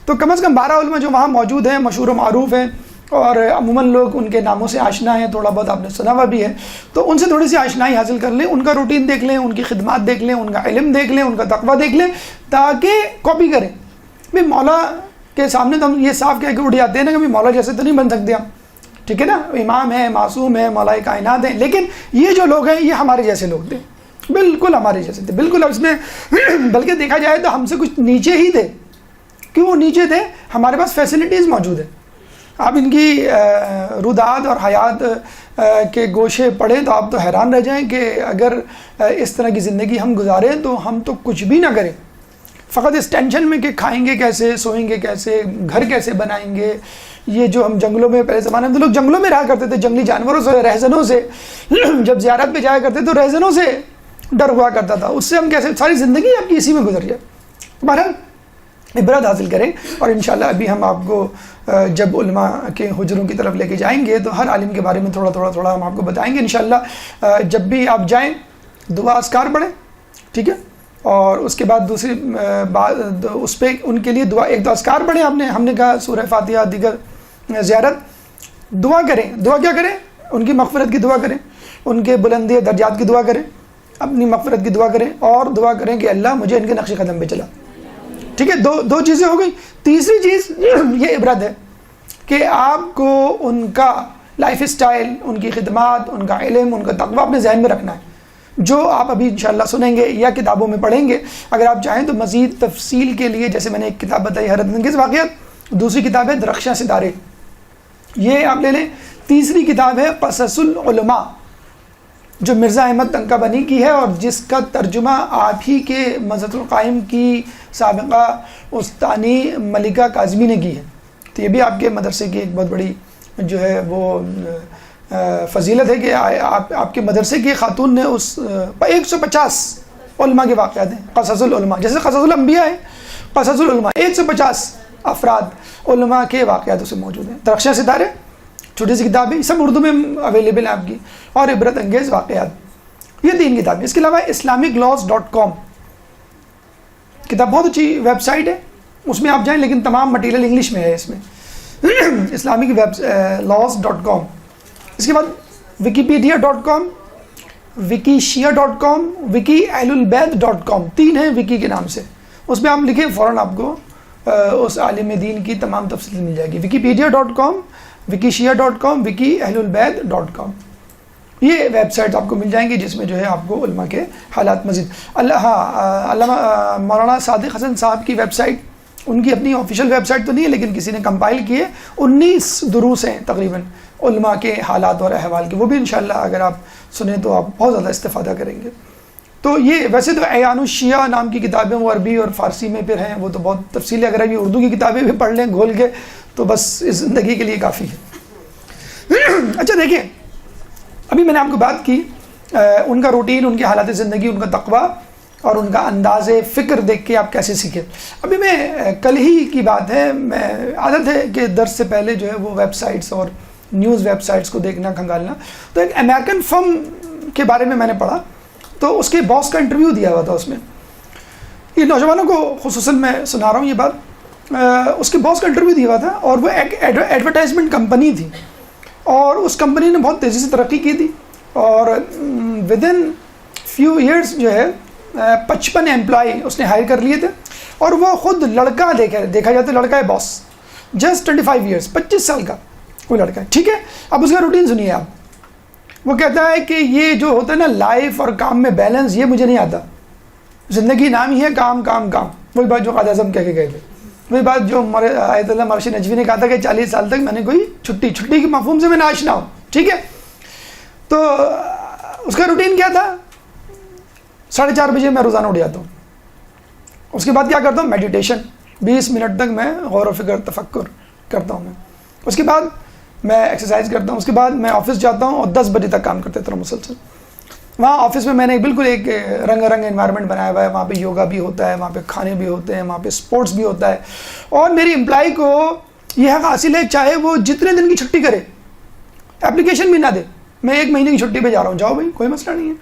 تو کم از کم 12 علماء جو وہاں موجود ہیں، مشہور و معروف ہیں، اور عموماً لوگ ان کے ناموں سے آشنا ہیں، تھوڑا بہت آپ نے سنا ہوا بھی ہے، تو ان سے تھوڑی سی آشنائی حاصل کر لیں، ان کا روٹین دیکھ لیں، ان کی خدمات دیکھ لیں، ان کا علم دیکھ لیں، ان کا تقویٰ دیکھ لیں، تاکہ کاپی کریں. بھائی مولا کے سامنے تو ہم یہ صاف کہہ کے اٹھ جاتے ہیں نا کہ بھائی مولا جیسے تو نہیں بن سکتے ہم، ٹھیک ہے نا، امام ہے، معصوم ہے، مولا کائنات ہیں، لیکن یہ جو لوگ ہیں یہ ہمارے جیسے لوگ تھے، بالکل ہمارے جیسے تھے، بالکل. اس میں بلکہ دیکھا جائے تو ہم سے کچھ نیچے ہی تھے. کیوں وہ نیچے تھے؟ ہمارے پاس فیسلٹیز موجود ہیں. آپ ان کی رودات اور حیات کے گوشے پڑھیں تو آپ تو حیران رہ جائیں کہ اگر اس طرح کی زندگی ہم گزاریں تو ہم تو کچھ بھی نہ کریں، فقط اس ٹینشن میں کہ کھائیں گے کیسے، سوئیں گے کیسے، گھر کیسے بنائیں گے. یہ جو ہم جنگلوں میں پہلے زمانے میں تو لوگ جنگلوں میں رہا کرتے تھے، جنگلی جانوروں سے، رہزنوں سے. جب زیارت پہ جایا کرتے تو رہزنوں سے ڈر ہوا کرتا تھا، اس سے ہم کیسے ساری زندگی آپ کی اسی میں گزر جائے. بہرحال عبرت حاصل کریں، اور انشاءاللہ ابھی ہم آپ کو جب علماء کے حجروں کی طرف لے کے جائیں گے تو ہر عالم کے بارے میں تھوڑا ہم آپ کو بتائیں گے انشاءاللہ. جب بھی آپ جائیں دعا اذکار پڑھیں، ٹھیک ہے، اور اس کے بعد دوسری بات اس پہ ان کے لیے دعا، ایک تو اذکار پڑھیں، ہم نے کہا سورہ فاتحہ، دیگر زیارت، دعا کریں. دعا کیا کریں؟ ان کی مغفرت کی دعا کریں، ان کے بلندی درجات کی دعا کریں، اپنی مغفرت کی دعا کریں، اور دعا کریں کہ اللہ مجھے ان کے نقش قدم پہ چلا. ٹھیک ہے، دو چیزیں ہو گئی. تیسری چیز یہ عبرت ہے کہ آپ کو ان کا لائف اسٹائل، ان کی خدمات، ان کا علم، ان کا تقویٰ اپنے ذہن میں رکھنا ہے، جو آپ ابھی انشاءاللہ سنیں گے یا کتابوں میں پڑھیں گے. اگر آپ چاہیں تو مزید تفصیل کے لیے، جیسے میں نے ایک کتاب بتائی حیرت انگیز واقعات، دوسری کتاب ہے درخشاں ستارے، یہ آپ لے لیں. تیسری کتاب ہے قصص العلماء، جو مرزا احمد تنکابنی کی ہے، اور جس کا ترجمہ آپ ہی کے مزت القائم کی سابقہ استانی ملکہ کاظمی نے کی ہے. تو یہ بھی آپ کے مدرسے کی ایک بہت بڑی جو ہے وہ فضیلت ہے کہ آپ کے مدرسے کی خاتون نے اس 150 علماء کے واقعات ہیں، قصص العلماء، جیسے قصص الانبیاء ہے، قصص العلماء 150 افراد علماء کے واقعات اسے موجود ہیں. درخشاں ستارے چھوٹی سی کتاب ہے، سب اردو میں اویلیبل ہیں آپ کی، اور عبرت انگیز واقعات، یہ 3 کتابیں. اس کے علاوہ islamiclaws.com کتاب بہت اچھی ویب سائٹ ہے، اس میں آپ جائیں، لیکن تمام مٹیریل انگلش میں ہے اس میں. islamiclaws.com. اس کے بعد wikipedia.com، wikishia.com، wikiehlulbayt.com، 3 ہیں وکی کے نام سے. اس میں آپ لکھیں فوراً آپ کو اس عالم دین کی تمام تفصیل مل جائے گی. wikipedia.com، wikishia.com، wikiehlulbayt.com، یہ ویب سائٹ آپ کو مل جائیں گی جس میں جو ہے آپ کو علماء کے حالات مزید. علامہ مولانا صادق حسن صاحب کی ویب سائٹ، ان کی اپنی آفیشیل ویب سائٹ تو نہیں ہے لیکن کسی نے کمپائل کیے، 19 دروس ہیں تقریباً علماء کے حالات اور احوال کے، وہ بھی انشاءاللہ اگر آپ سنیں تو آپ بہت زیادہ استفادہ کریں گے. تو یہ ویسے تو عیان الشیعہ نام کی کتابیں وہ عربی اور فارسی میں پھر ہیں، وہ تو بہت تفصیل ہے، اگر ابھی اردو کی کتابیں بھی پڑھ لیں گھول کے تو بس اس زندگی کے لیے کافی ہے. اچھا دیکھیں، ابھی میں نے آپ کو بات کی ان کا روٹین، ان کے حالات زندگی، ان کا تقویٰ اور ان کا انداز فکر دیکھ کے آپ کیسے سیکھیں. ابھی میں کل ہی کی بات ہے، میں عادت ہے کہ درس سے پہلے جو ہے وہ ویب سائٹس اور نیوز ویب سائٹس کو دیکھنا کھنگالنا، تو ایک امریکن فرم کے بارے میں نے پڑھا، تو اس کے باس کا انٹرویو دیا ہوا تھا. اس میں یہ نوجوانوں کو خصوصاً میں سنا رہا ہوں یہ بات، اس کے باس کا انٹرویو دیا ہوا تھا، اور وہ ایک ایڈورٹائزمنٹ کمپنی تھی، اور اس کمپنی نے بہت تیزی سے ترقی کی تھی، اور ود ان فیو ایئرس جو ہے 55 امپلائی اس نے ہائر کر لیے تھے، اور وہ خود لڑکا دیکھا جاتا ہے، لڑکا ہے باس، جسٹ 25 ایئرس، 25 سال کا وہ لڑکا ہے. ٹھیک ہے، اب اس کا روٹین سنیے آپ. وہ کہتا ہے کہ یہ جو ہوتا ہے نا لائف اور کام میں بیلنس، یہ مجھے نہیں آتا، زندگی نام ہی ہے کام کام کام. وہی بات جو قائد اعظم کہہ کے گئے تھے، وہی بات جو آیت اللہ مرشد نجوی نے کہا تھا کہ 40 سال تک میں نے کوئی چھٹی کے مفہوم سے میں نہ آشنا ہوں. ٹھیک ہے، تو اس کا روٹین کیا تھا؟ 4:30 بجے میں روزانہ اٹھ جاتا ہوں. اس کے بعد کیا کرتا ہوں؟ میڈیٹیشن، 20 منٹ تک میں غور و فکر تفکر کرتا ہوں. اس کے بعد میں ایکسرسائز کرتا ہوں. اس کے بعد میں آفس جاتا ہوں اور 10 بجے تک کام کرتے رہتا ہوں مسلسل. وہاں آفس میں نے بالکل ایک رنگ انوائرمنٹ بنایا ہوا ہے، وہاں پہ یوگا بھی ہوتا ہے، وہاں پہ کھانے بھی ہوتے ہیں، وہاں پہ اسپورٹس بھی ہوتا ہے، اور میری امپلائی کو یہ حق حاصل ہے چاہے وہ جتنے دن کی چھٹی کرے، اپلیکیشن بھی نہ دے، میں 1 مہینے کی چھٹی پہ جا رہا ہوں، جاؤ بھائی، کوئی مسئلہ نہیں ہے.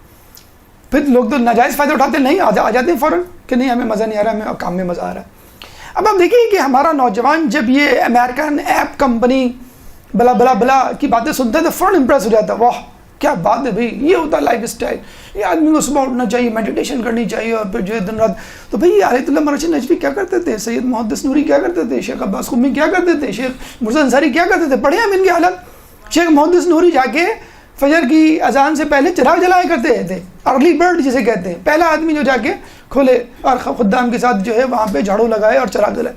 پھر لوگ تو ناجائز فائدہ اٹھاتے ہیں، نہیں آ جاتے ہیں فوراً کہ نہیں ہمیں مزہ نہیں آ رہا، ہمیں کام میں مزہ آ رہا ہے. اب آپ دیکھیے کہ ہمارا نوجوان جب یہ امریکن ایپ کمپنی بلا بلا بلا کی باتیں سنتا ہے تو فوراً امپریس ہو جاتا ہے, واہ کیا بات ہے بھائی, یہ ہوتا ہے لائف اسٹائل, یہ آدمی کو صبح اٹھنا چاہیے, میڈیٹیشن کرنی چاہیے, اور پھر جو ہے دن رات. تو بھائی آیت اللہ مرشد نجفی کیا کرتے تھے, سید محدث نوری کیا کرتے تھے, شیخ عباس قمی کیا کرتے تھے, شیخ مرزا انصاری کیا کرتے تھے, پڑھے ہم ان کی حالت. شیخ محدث نوری جا کے فجر کی اذان سے پہلے چراغ جلایا کرتے تھے, ارلی برڈ جسے کہتے ہیں, پہلا آدمی جو جا کے کھولے اور خدام کے ساتھ جو ہے وہاں پہ جھاڑو لگائے اور چراغ جلائے.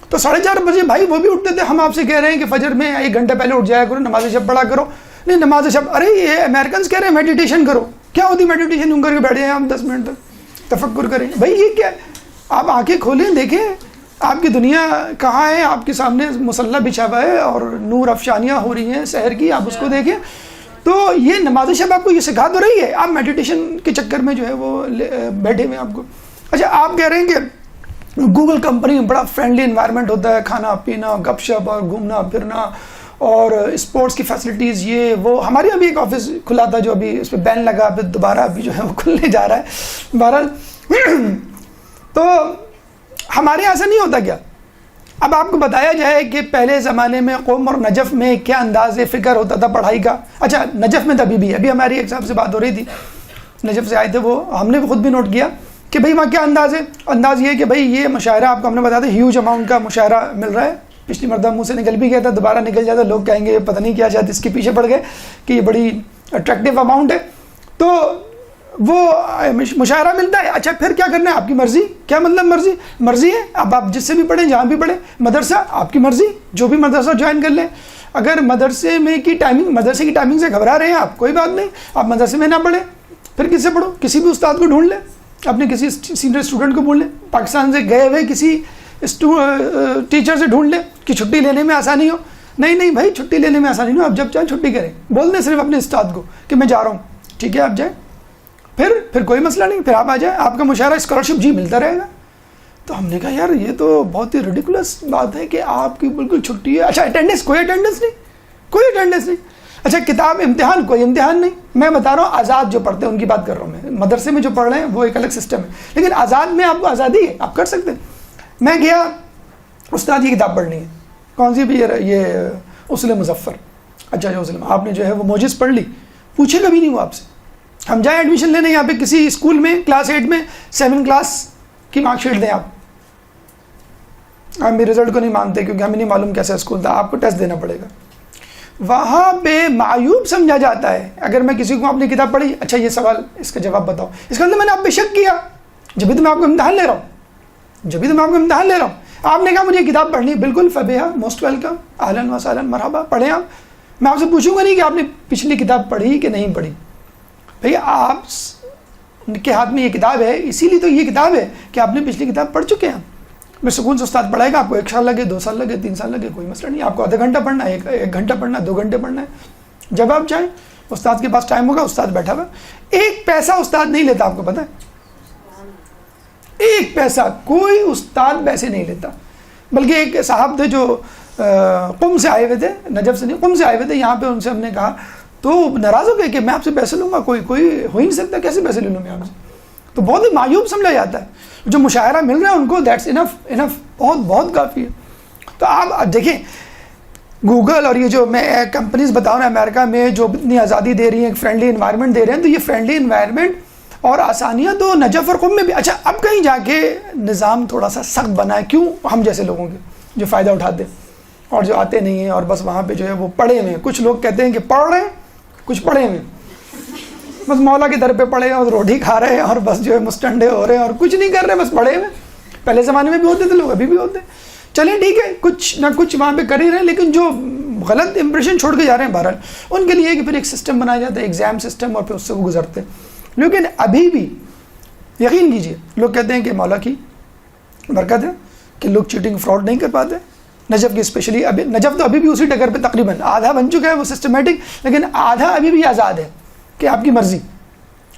تو 4:30 بجے بھائی وہ بھی اٹھتے تھے. ہم آپ سے کہہ رہے ہیں کہ فجر میں 1 گھنٹہ پہلے اٹھ جایا کرو, نماز شب پڑھا کرو. نہیں نماز شب, ارے یہ امریکنز کہہ رہے ہیں میڈیٹیشن کرو. کیا ہوتی میڈیٹیشن, یوں کر کے بیٹھ جائیں آپ 10 منٹ تک تفکر کریں. بھائی یہ کیا ہے, آپ آنکھیں کھولیں دیکھیں آپ کی دنیا کہاں ہے, آپ کے سامنے مسلح بچھا ہوا ہے اور نور افشانیاں ہو رہی ہیں سحر کی, آپ اس کو دیکھیں. تو یہ نماز شب آپ کو یہ سکھا تو رہی ہے, آپ میڈیٹیشن کے چکر میں جو ہے وہ بیٹھے ہوئے آپ کو. اچھا آپ کہہ رہے ہیں کہ گوگل کمپنی میں بڑا فرینڈلی انوائرمنٹ ہوتا ہے, کھانا پینا گپ شپ اور گھومنا پھرنا اور اسپورٹس کی فیسلٹیز یہ وہ. ہمارے یہاں بھی ایک آفس کھلا تھا جو ابھی اس پہ بین لگا, پھر دوبارہ ابھی جو ہے وہ کھلنے جا رہا ہے. بہرحال تو ہمارے یہاں ایسا نہیں ہوتا کیا. اب آپ کو بتایا جائے کہ پہلے زمانے میں قم اور نجف میں کیا انداز فکر ہوتا تھا پڑھائی کا. اچھا نجف میں تو ابھی ہماری ایک صاحب سے بات ہو رہی تھی, نجف سے آئے تھے وہ, ہم نے خود بھی نوٹ کیا کہ بھئی وہاں کیا انداز ہے. انداز یہ ہے کہ بھئی یہ مشاعرہ آپ کو ہم نے بتا دیا ہیوج اماؤنٹ کا مشاعرہ مل رہا ہے. پچھلی مرتبہ منہ سے نکل بھی گیا تھا, دوبارہ نکل جاتا, لوگ کہیں گے پتہ نہیں کیا, شاید اس کے پیچھے پڑ گئے کہ یہ بڑی اٹریکٹیو اماؤنٹ ہے. تو وہ مشاعرہ ملتا ہے. اچھا پھر کیا کرنا ہے, آپ کی مرضی. کیا مطلب مرضی ہے, اب آپ جس سے بھی پڑھیں جہاں بھی پڑھیں. مدرسہ آپ کی مرضی, جو بھی مدرسہ جوائن کر لیں. اگر مدرسے کی ٹائمنگ سے گھبرا رہے ہیں آپ, کوئی بات نہیں, آپ مدرسے میں نہ پڑھیں, پھر کس سے پڑھو, کسی بھی استاد کو ڈھونڈ لیں, اپنے کسی سینئر اسٹوڈنٹ کو بول لیں, پاکستان سے گئے ہوئے کسی ٹیچر سے ڈھونڈ لیں کہ چھٹی لینے میں آسانی ہو. نہیں بھائی چھٹی لینے میں آسانی نہیں ہو, آپ جب چاہیں چھٹی کریں, بول دیں صرف اپنے استاد کو کہ میں جا رہا ہوں, ٹھیک ہے آپ جائیں, پھر کوئی مسئلہ نہیں, پھر آپ آ جائیں, آپ کا مشاعرہ اسکالرشپ جی ملتا رہے گا. تو ہم نے کہا یار یہ تو بہت ہی ریڈیکولس بات ہے کہ آپ کی بالکل چھٹی ہے. اچھا کوئی اٹینڈنس نہیں. اچھا کتاب امتحان, کوئی امتحان نہیں. میں بتا رہا ہوں آزاد جو پڑھتے ہیں ان کی بات کر رہا ہوں میں, مدرسے میں جو پڑھ رہے ہیں وہ ایک الگ سسٹم ہے, لیکن آزاد میں آپ کو آزادی ہے, آپ کر سکتے ہیں. میں گیا, استاد یہ کتاب پڑھنی ہے, کون سی بھی, یہ اصول مظفر. اچھا جو اصول آپ نے جو ہے وہ موجز پڑھ لی, پوچھے کبھی نہیں وہ آپ سے. ہم جائیں ایڈمیشن لینے یہاں پہ کسی اسکول میں, کلاس 8 میں 7 کلاس کی مارک شیٹ دیں آپ میرے رزلٹ کو نہیں مانتے کیونکہ ہمیں نہیں معلوم کیسا اسکول تھا, آپ کو ٹیسٹ دینا پڑے گا. وہاں پہ معیوب سمجھا جاتا ہے اگر میں کسی کو اپنی کتاب پڑھی, اچھا یہ سوال اس کا جواب بتاؤ, اس کا مطلب میں نے آپ پہ شک کیا, جبھی تو میں آپ کو امتحان لے رہا ہوں. آپ نے کہا مجھے یہ کتاب پڑھنی ہے, بالکل فبیہا, موسٹ ویلکم, اہلاً و سہلاً, مرحبا, پڑھیں آپ. میں آپ سے پوچھوں گا نہیں کہ آپ نے پچھلی کتاب پڑھی کہ نہیں پڑھی. بھئی آپ کے ہاتھ میں یہ کتاب ہے, اسی لیے تو یہ کتاب ہے کہ آپ نے پچھلی کتاب پڑھ چکے ہیں. میں سکون سے استاد پڑھائے گا, آپ کو 1 سال لگے, 2 سال لگے, 3 سال لگے, کوئی مسئلہ نہیں. آپ کو آدھا گھنٹہ پڑھنا ہے, 1 گھنٹہ پڑھنا ہے, 2 گھنٹے پڑھنا ہے, جب آپ چاہیں. استاد کے پاس ٹائم ہوگا, استاد بیٹھا ہوا, 1 پیسہ استاد نہیں لیتا, آپ کو پتہ ہے, 1 پیسہ کوئی استاد پیسے نہیں لیتا. بلکہ ایک صاحب تھے جو قم سے آئے ہوئے تھے, نجف سے نہیں, قم سے آئے ہوئے تھے یہاں پہ. ان سے ہم نے کہا تو ناراض ہو گئے کہ میں آپ سے پیسے لوں گا, کوئی ہو ہی نہیں سکتا, کیسے پیسے لے لوں میں آپ سے. تو بہت ہی معیوب سمجھا جاتا ہے. جو مشاعرہ مل رہا ہے ان کو دیٹس انف, بہت کافی ہے. تو آپ دیکھیں گوگل اور یہ جو میں کمپنیز بتاؤں نا امریکہ میں جو اتنی آزادی دے رہی ہیں, ایک فرینڈلی انوائرمنٹ دے رہے ہیں, تو یہ فرینڈلی انوائرمنٹ اور آسانیاں تو نجف اور قم میں بھی. اچھا اب کہیں جا کے نظام تھوڑا سا سخت بنا ہے, کیوں, ہم جیسے لوگوں کے جو فائدہ اٹھاتے ہیں اور جو آتے نہیں ہیں اور بس وہاں پہ جو ہے وہ پڑھے ہوئے ہیں. کچھ لوگ کہتے ہیں کہ پڑھ رہے ہیں, کچھ پڑھے ہوئے, بس مولا کے در پہ پڑے ہیں اور روٹی کھا رہے ہیں اور بس جو ہے مستنڈے ہو رہے ہیں اور کچھ نہیں کر رہے, بس پڑے ہوئے. پہلے زمانے میں بھی ہوتے تھے لوگ, ابھی بھی ہوتے ہیں. چلیں ٹھیک ہے, کچھ نہ کچھ وہاں پہ کر ہی رہے ہیں, لیکن جو غلط امپریشن چھوڑ کے جا رہے ہیں بہرحال ان کے لیے کہ پھر ایک سسٹم بنایا جاتا ہے, ایگزام سسٹم, اور پھر اس سے وہ گزرتے ہیں. لیکن ابھی بھی یقین کیجئے لوگ کہتے ہیں کہ مولا کی برکت ہے کہ لوگ چیٹنگ فراڈ نہیں کر پاتے. نجف کی اسپیشلی, ابھی نجف تو ابھی بھی اسی ٹکر پہ تقریباً آدھا بن چکا ہے وہ سسٹمیٹک, لیکن آدھا ابھی بھی آزاد ہے کہ آپ کی مرضی.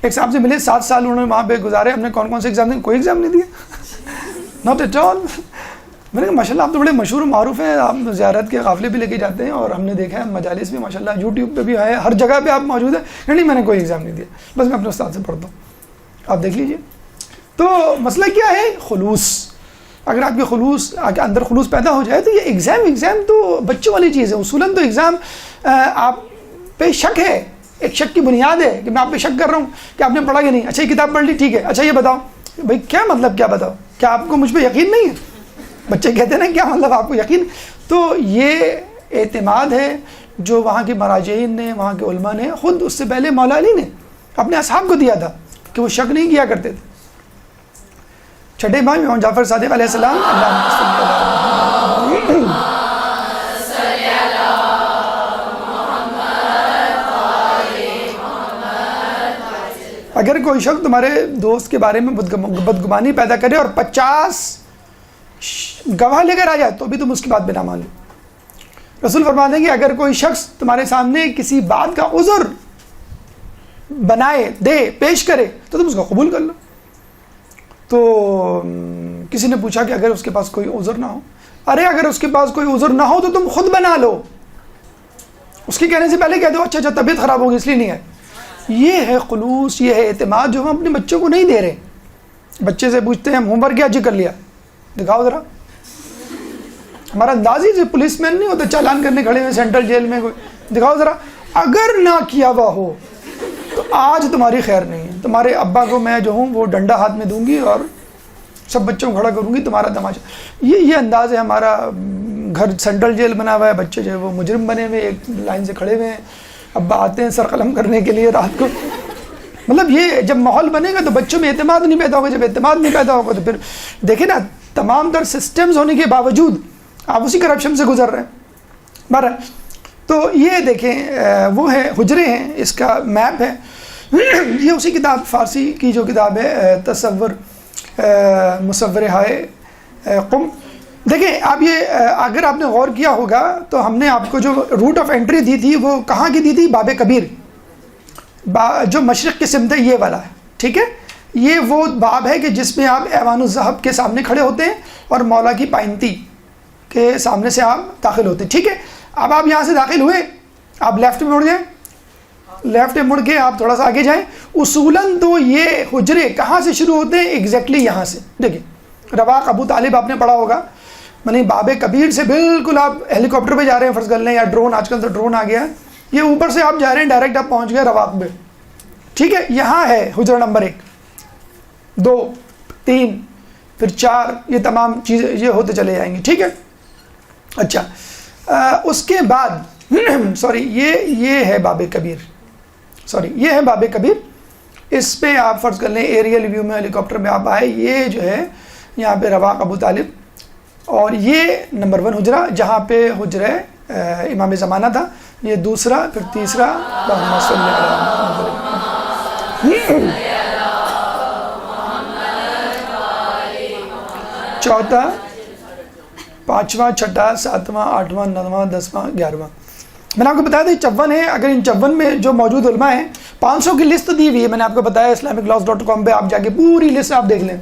ایک صاحب سے ملے, 7 سال انہوں نے وہاں پہ گزارے, ہم نے کون سے ایگزام دیے, کوئی ایگزام نہیں دیا, ناٹ ایٹ آل. میں نے کہا ماشاء اللہ آپ تو بڑے مشہور و معروف ہیں, آپ زیارت کے قافلے بھی لے کے جاتے ہیں اور ہم نے دیکھا ہے مجالس بھی ماشاء اللہ یوٹیوب پہ بھی ہے, ہر جگہ پہ آپ موجود ہیں. نہیں میں نے کوئی ایگزام نہیں دیا, بس میں اپنے استاد سے پڑھتا ہوں, آپ دیکھ لیجئے. تو مسئلہ کیا ہے, خلوص. اگر آپ کے خلوص اندر خلوص پیدا ہو جائے تو یہ ایگزام تو بچوں والی چیز ہے. اصولاً تو ایگزام آپ پہ شک ہے, ایک شک کی بنیاد ہے کہ میں آپ پہ شک کر رہا ہوں کہ آپ نے پڑھا کہ نہیں. اچھا یہ کتاب پڑھ لی, ٹھیک ہے, اچھا یہ بتاؤ بھائی کیا مطلب, کیا بتاؤ, کیا آپ کو مجھ پہ یقین نہیں ہے؟ بچے کہتے ہیں نا کیا مطلب آپ کو یقین. تو یہ اعتماد ہے جو وہاں کے مراجعین نے, وہاں کے علماء نے, خود اس سے پہلے مولا علی نے اپنے اصحاب کو دیا تھا کہ وہ شک نہیں کیا کرتے تھے. چھٹے امام امام جعفر صادق علیہ السلام, اگر کوئی شخص تمہارے دوست کے بارے میں بدگمانی پیدا کرے اور 50 گواہ لے کر آ جائے تو بھی تم اس کی بات پہ نہ مان لو. رسول فرماتے ہیں کہ اگر کوئی شخص تمہارے سامنے کسی بات کا عذر بنائے, دے, پیش کرے تو تم اس کو قبول کر لو. تو کسی نے پوچھا کہ اگر اس کے پاس کوئی عذر نہ ہو, ارے اگر اس کے پاس کوئی عذر نہ ہو تو تم خود بنا لو, اس کے کہنے سے پہلے کہہ دو اچھا طبیعت خراب ہوگی اس لیے نہیں ہے. یہ ہے خلوص, یہ ہے اعتماد جو ہم اپنے بچوں کو نہیں دے رہے. بچے سے پوچھتے ہیں ہوم ورک کیا جی کر لیا, دکھاؤ ذرا. ہمارا انداز ہی جو پولیس مین نہیں ہوتا چالان کرنے کھڑے ہوئے سینٹرل جیل میں, کوئی دکھاؤ ذرا. اگر نہ کیا ہوا ہو تو آج تمہاری خیر نہیں ہے. تمہارے ابا کو میں جو ہوں وہ ڈنڈا ہاتھ میں دوں گی اور سب بچوں کو کھڑا کروں گی, تمہارا تماشا. یہ انداز ہے ہمارا. گھر سینٹرل جیل بنا ہوا ہے, بچے جو ہے وہ مجرم بنے ہوئے ایک لائن سے کھڑے ہوئے ہیں, ابا آتے ہیں سر قلم کرنے کے لیے رات کو. مطلب یہ جب ماحول بنے گا تو بچوں میں اعتماد نہیں پیدا ہوگا, جب اعتماد نہیں پیدا ہوگا تو پھر دیکھیں نا تمام تر سسٹمز ہونے کے باوجود آپ اسی کرپشن سے گزر رہے ہیں. بہرحال تو یہ دیکھیں وہ ہے حجرے ہیں, اس کا میپ ہے. یہ اسی کتاب فارسی کی جو کتاب ہے تصور مصور ہائے قم. دیکھیں آپ یہ اگر آپ نے غور کیا ہوگا تو ہم نے آپ کو جو روٹ آف انٹری دی تھی وہ کہاں کی دی تھی, باب کبیر, جو مشرق کی سمت ہے یہ والا ہے, ٹھیک ہے. یہ وہ باب ہے کہ جس میں آپ ایوان الذہب کے سامنے کھڑے ہوتے ہیں اور مولا کی پائنتی کے سامنے سے آپ داخل ہوتے ہیں, ٹھیک ہے. اب آپ یہاں سے داخل ہوئے, آپ لیفٹ میں مڑ جائیں, لیفٹ میں مڑ کے آپ تھوڑا سا آگے جائیں. اصولاً تو یہ حجرے کہاں سے شروع ہوتے ہیں, ایگزیکٹلی یہاں سے. دیکھیں رواق ابو طالب آپ نے پڑھا ہوگا, یعنی باب کبیر سے بالکل آپ ہیلی کاپٹر پہ جا رہے ہیں فرض کر لیں, یا ڈرون, آج کل تو ڈرون آ گیا ہے, یہ اوپر سے آپ جا رہے ہیں ڈائریکٹ آپ پہنچ گئے رواق میں, ٹھیک ہے. یہاں ہے حجرہ نمبر 1, 2, 3, پھر 4, یہ تمام چیزیں یہ ہوتے چلے جائیں گے, ٹھیک ہے. اچھا اس کے بعد سوری یہ ہے باب کبیر, یہ ہے باب کبیر. اس پہ آپ فرض کر لیں ایریل ویو میں ہیلی کاپٹر میں آپ آئے, یہ جو ہے یہاں پہ رواق ابو طالب, اور یہ نمبر 1 حجرہ جہاں پہ حجرہ امام زمانہ تھا, یہ دوسرا, پھر تیسرا, چوتھا, 5واں, 6واں, 7واں, 8واں, 9واں, 10واں, 11واں. میں نے آپ کو بتایا تھا 54 ہے. اگر ان 54 میں جو موجود علماء ہیں, 500 کی لسٹ دی ہوئی ہے, میں نے آپ کو بتایا islamiclaws.com پہ آپ جا کے پوری لسٹ آپ دیکھ لیں,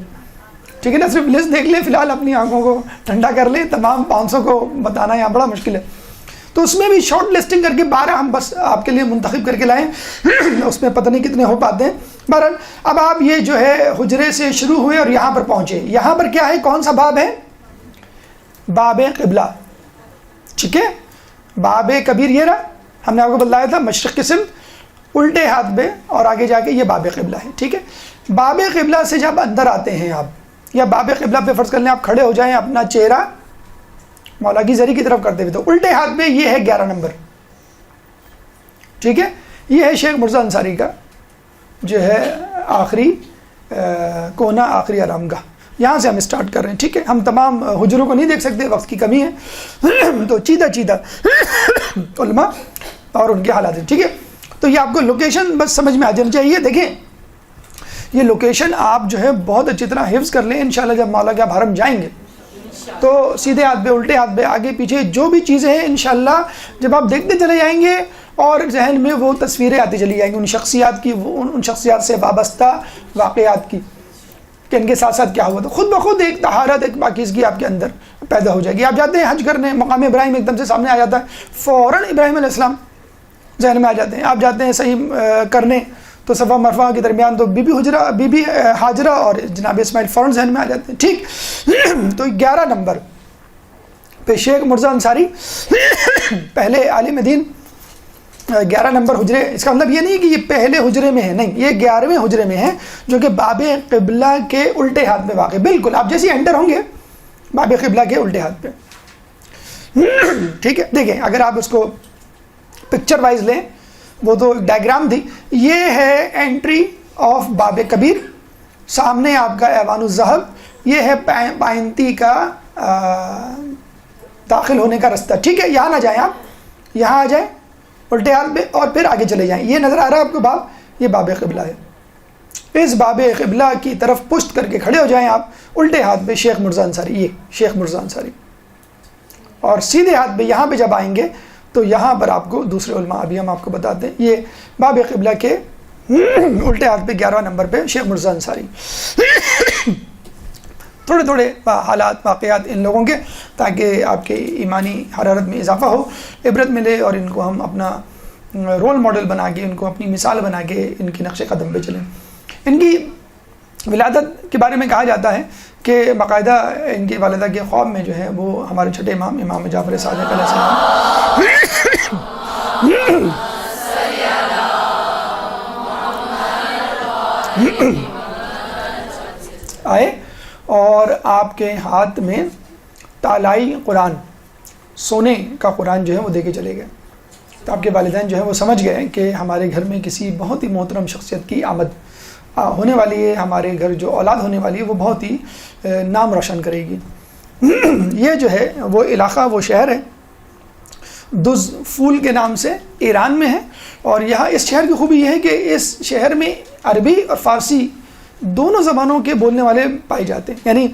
ٹھیک ہے نا. صرف لسٹ دیکھ لیں, فی الحال اپنی آنکھوں کو ٹھنڈا کر لیں. تمام 500 کو بتانا یہاں بڑا مشکل ہے, تو اس میں بھی شارٹ لسٹنگ کر کے 12 ہم بس آپ کے لیے منتخب کر کے لائیں. اس میں پتہ نہیں کتنے ہو پاتے ہیں. بہرحال اب آپ یہ جو ہے حجرے سے شروع ہوئے اور یہاں پر پہنچے. یہاں پر کیا ہے, کون سا باب ہے, باب قبلہ, ٹھیک ہے. باب کبیر یہ رہا, ہم نے آپ کو بتلایا تھا مشرق کی سمت, الٹے ہاتھ پہ, اور آگے جا کے یہ باب قبلہ ہے, ٹھیک ہے. باب قبلہ سے جب اندر آتے ہیں آپ, یا باب قبلہ پہ فرض کر لیں آپ کھڑے ہو جائیں اپنا چہرہ مولا کی زری کی طرف کرتے ہوئے, تو الٹے ہاتھ پہ یہ ہے 11 نمبر, ٹھیک ہے. یہ ہے شیخ مرزا انصاری کا جو ہے آخری کونا, آخری آرام گاہ. یہاں سے ہم اسٹارٹ کر رہے ہیں, ٹھیک ہے. ہم تمام حجروں کو نہیں دیکھ سکتے, وقت کی کمی ہے, تو چیدہ علماء اور ان کے حالات ہیں, ٹھیک ہے. تو یہ آپ کو لوکیشن بس سمجھ میں آ جانی چاہیے. دیکھیں یہ لوکیشن آپ جو ہے بہت اچھی طرح حفظ کر لیں. انشاءاللہ جب مولا کے آپ حرم جائیں گے تو سیدھے ہاتھ پہ, الٹے ہاتھ پہ, آگے پیچھے جو بھی چیزیں ہیں انشاءاللہ جب آپ دیکھتے چلے جائیں گے اور ذہن میں وہ تصویریں آتی چلی جائیں گی ان شخصیات کی, ان شخصیات سے وابستہ واقعات کی, کہ ان کے ساتھ ساتھ کیا ہوا. تو خود بخود ایک طہارت, ایک پاکیزگی آپ کے اندر پیدا ہو جائے گی. آپ جاتے ہیں حج کرنے, مقام ابراہیم ایک دم سے سامنے آ جاتا ہے, فوراً ابراہیم علیہ السلام ذہن میں آ جاتے ہیں. آپ جاتے ہیں صحیح کرنے تو صفا مرفا کے درمیان تو بی بی ہاجرہ اور جناب اسماعیل فوراً ذہن میں آ جاتے ہیں. ٹھیک. تو 11 نمبر پہ شیخ مرزا انصاری پہلے عالم دین 11 نمبر حجرے. اس کا مطلب یہ نہیں کہ یہ پہلے حجرے میں ہے، نہیں، یہ 11ویں حجرے میں ہے جو کہ باب قبلہ کے الٹے ہاتھ میں واقع. بالکل آپ جیسے انٹر ہوں گے باب قبلہ کے الٹے ہاتھ پہ. ٹھیک ہے. دیکھیں اگر آپ اس کو پکچر وائز لیں، وہ تو ڈائیگرام تھی. یہ ہے انٹری آف باب کبیر، سامنے آپ کا ایوان الذہب، یہ ہے پائنتی کا داخل ہونے کا رستہ. ٹھیک ہے. یہاں نہ جائیں آپ، یہاں آ جائیں الٹے ہاتھ پہ اور پھر آگے چلے جائیں. یہ نظر آ رہا ہے آپ کو باب، یہ باب قبلہ ہے. اس باب قبلہ کی طرف پشت کر کے کھڑے ہو جائیں آپ. الٹے ہاتھ پہ شیخ مرزا انصاری، یہ شیخ مرزا انصاری. اور سیدھے ہاتھ پہ یہاں پہ جب آئیں گے تو یہاں پر آپ کو دوسرے علماء ابھی ہم آپ کو بتاتے ہیں. یہ باب قبلہ کے الٹے ہاتھ پہ 11 نمبر پہ شیخ مرزا انصاری. تھوڑے تھوڑے حالات واقعات ان لوگوں کے، تاکہ آپ کے ایمانی حرارت میں اضافہ ہو، عبرت ملے، اور ان کو ہم اپنا رول ماڈل بنا کے، ان کو اپنی مثال بنا کے ان کے نقش قدم پہ چلیں. ان کی ولادت کے بارے میں کہا جاتا ہے کہ باقاعدہ ان کی والدہ کے خواب میں جو ہے وہ ہمارے چھٹے امام جعفر صادق علیہ السلام آئے اور آپ کے ہاتھ میں تالائی قرآن، سونے کا قرآن جو ہے وہ دے کے چلے گئے. تو آپ کے والدین جو ہے وہ سمجھ گئے کہ ہمارے گھر میں کسی بہت ہی محترم شخصیت کی آمد ہونے والی ہے، ہمارے گھر جو اولاد ہونے والی ہے وہ بہت ہی نام روشن کرے گی. یہ جو ہے وہ علاقہ، وہ شہر ہے دز پھول کے نام سے، ایران میں ہے. اور یہاں اس شہر کی خوبی یہ ہے کہ اس شہر میں عربی اور فارسی دونوں زبانوں کے بولنے والے پائے جاتے ہیں. یعنی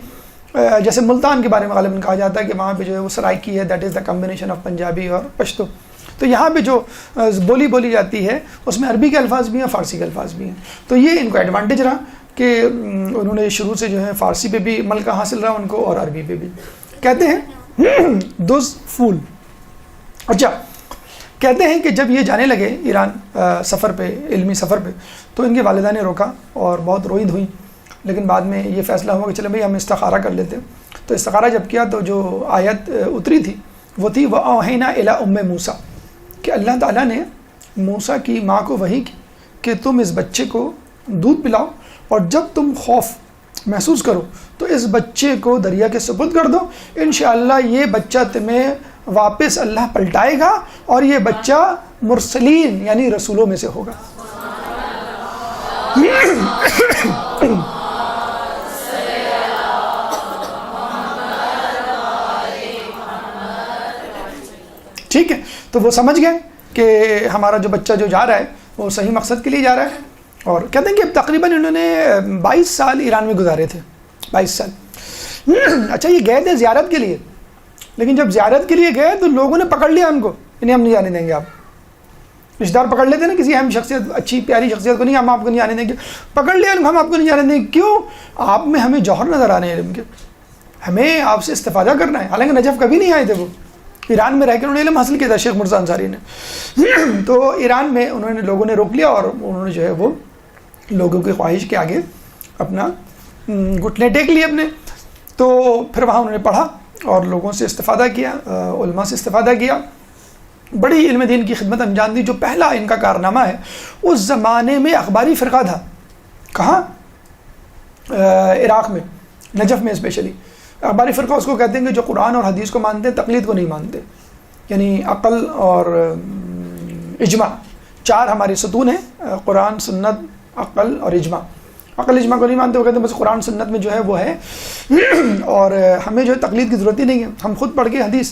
جیسے ملتان کے بارے میں غالباً کہا جاتا ہے کہ وہاں پہ جو ہے وہ سرائکی ہے، that is the combination of Punjabi اور پشتو. تو یہاں پہ جو بولی جاتی ہے اس میں عربی کے الفاظ بھی ہیں، فارسی کے الفاظ بھی ہیں. تو یہ ان کو ایڈوانٹیج رہا کہ انہوں نے شروع سے جو ہے فارسی پہ بھی ملکہ حاصل رہا ان کو اور عربی پہ بھی. کہتے ہیں دز پھول. اچھا، کہتے ہیں کہ جب یہ جانے لگے ایران سفر پہ، علمی سفر پہ، تو ان کے والدہ نے روکا اور بہت روئید ہوئی. لیکن بعد میں یہ فیصلہ ہوا کہ چلے بھائی ہم استخارہ کر لیتے. تو استخارہ جب کیا تو جو آیت اتری تھی وہ تھی وَأَوْحَيْنَا إِلَىٰ أُمِّ مُوسَىٰ، کہ اللہ تعالیٰ نے موسیٰ کی ماں کو وحی کی کہ تم اس بچے کو دودھ پلاؤ اور جب تم خوف محسوس کرو تو اس بچے کو دریا کے سپرد کر دو، انشاءاللہ یہ بچہ تمہیں واپس اللہ پلٹائے گا اور یہ بچہ مرسلین یعنی رسولوں میں سے ہوگا. ٹھیک ہے. تو وہ سمجھ گئے کہ ہمارا جو بچہ جو جا رہا ہے وہ صحیح مقصد کے لیے جا رہا ہے. اور کہتے ہیں کہ تقریباً انہوں نے 22 سال ایران میں گزارے تھے. 22 سال. اچھا، یہ گئے تھے زیارت کے لیے، لیکن جب زیارت کے لیے گئے تو لوگوں نے پکڑ لیا ان کو، انہیں ہم نہیں جانے دیں گے. آپ رشتہ دار پکڑ لیتے نا کسی اہم شخصیت، اچھی پیاری شخصیت کو، نہیں ہم آپ کو نہیں آنے دیں گے. پکڑ لیا ہم آپ کو نہیں جانے دیں گے. کیوں؟ آپ میں ہمیں جوہر نظر آنے ہیں علم کے، ہمیں آپ سے استفادہ کرنا ہے. حالانکہ نجف کبھی نہیں آئے تھے، وہ ایران میں رہ کے انہوں نے علم حاصل کیا تھا شیخ مرزا انصاری نے. تو ایران میں انہوں نے لوگوں نے روک لیا اور انہوں نے جو ہے وہ لوگوں کی خواہش کے آگے اپنا گھٹنے ٹیک لیے اپنے. تو پھر وہاں انہوں نے پڑھا اور لوگوں سے استفادہ کیا، علماء سے استفادہ کیا، بڑی علم دین کی خدمت انجام دی. جو پہلا ان کا کارنامہ ہے، اس زمانے میں اخباری فرقہ تھا. کہاں؟ عراق میں، نجف میں اسپیشلی. اخباری فرقہ اس کو کہتے ہیں کہ جو قرآن اور حدیث کو مانتے ہیں، تقلید کو نہیں مانتے. یعنی عقل اور اجماع، 4 ہمارے ستون ہیں، قرآن، سنت، عقل اور اجماع. عقل اجماع کو نہیں مانتے، وہ کہتے ہیں بس قرآن سنت میں جو ہے وہ ہے اور ہمیں جو ہے تقلید کی ضرورت ہی نہیں ہے، ہم خود پڑھ کے حدیث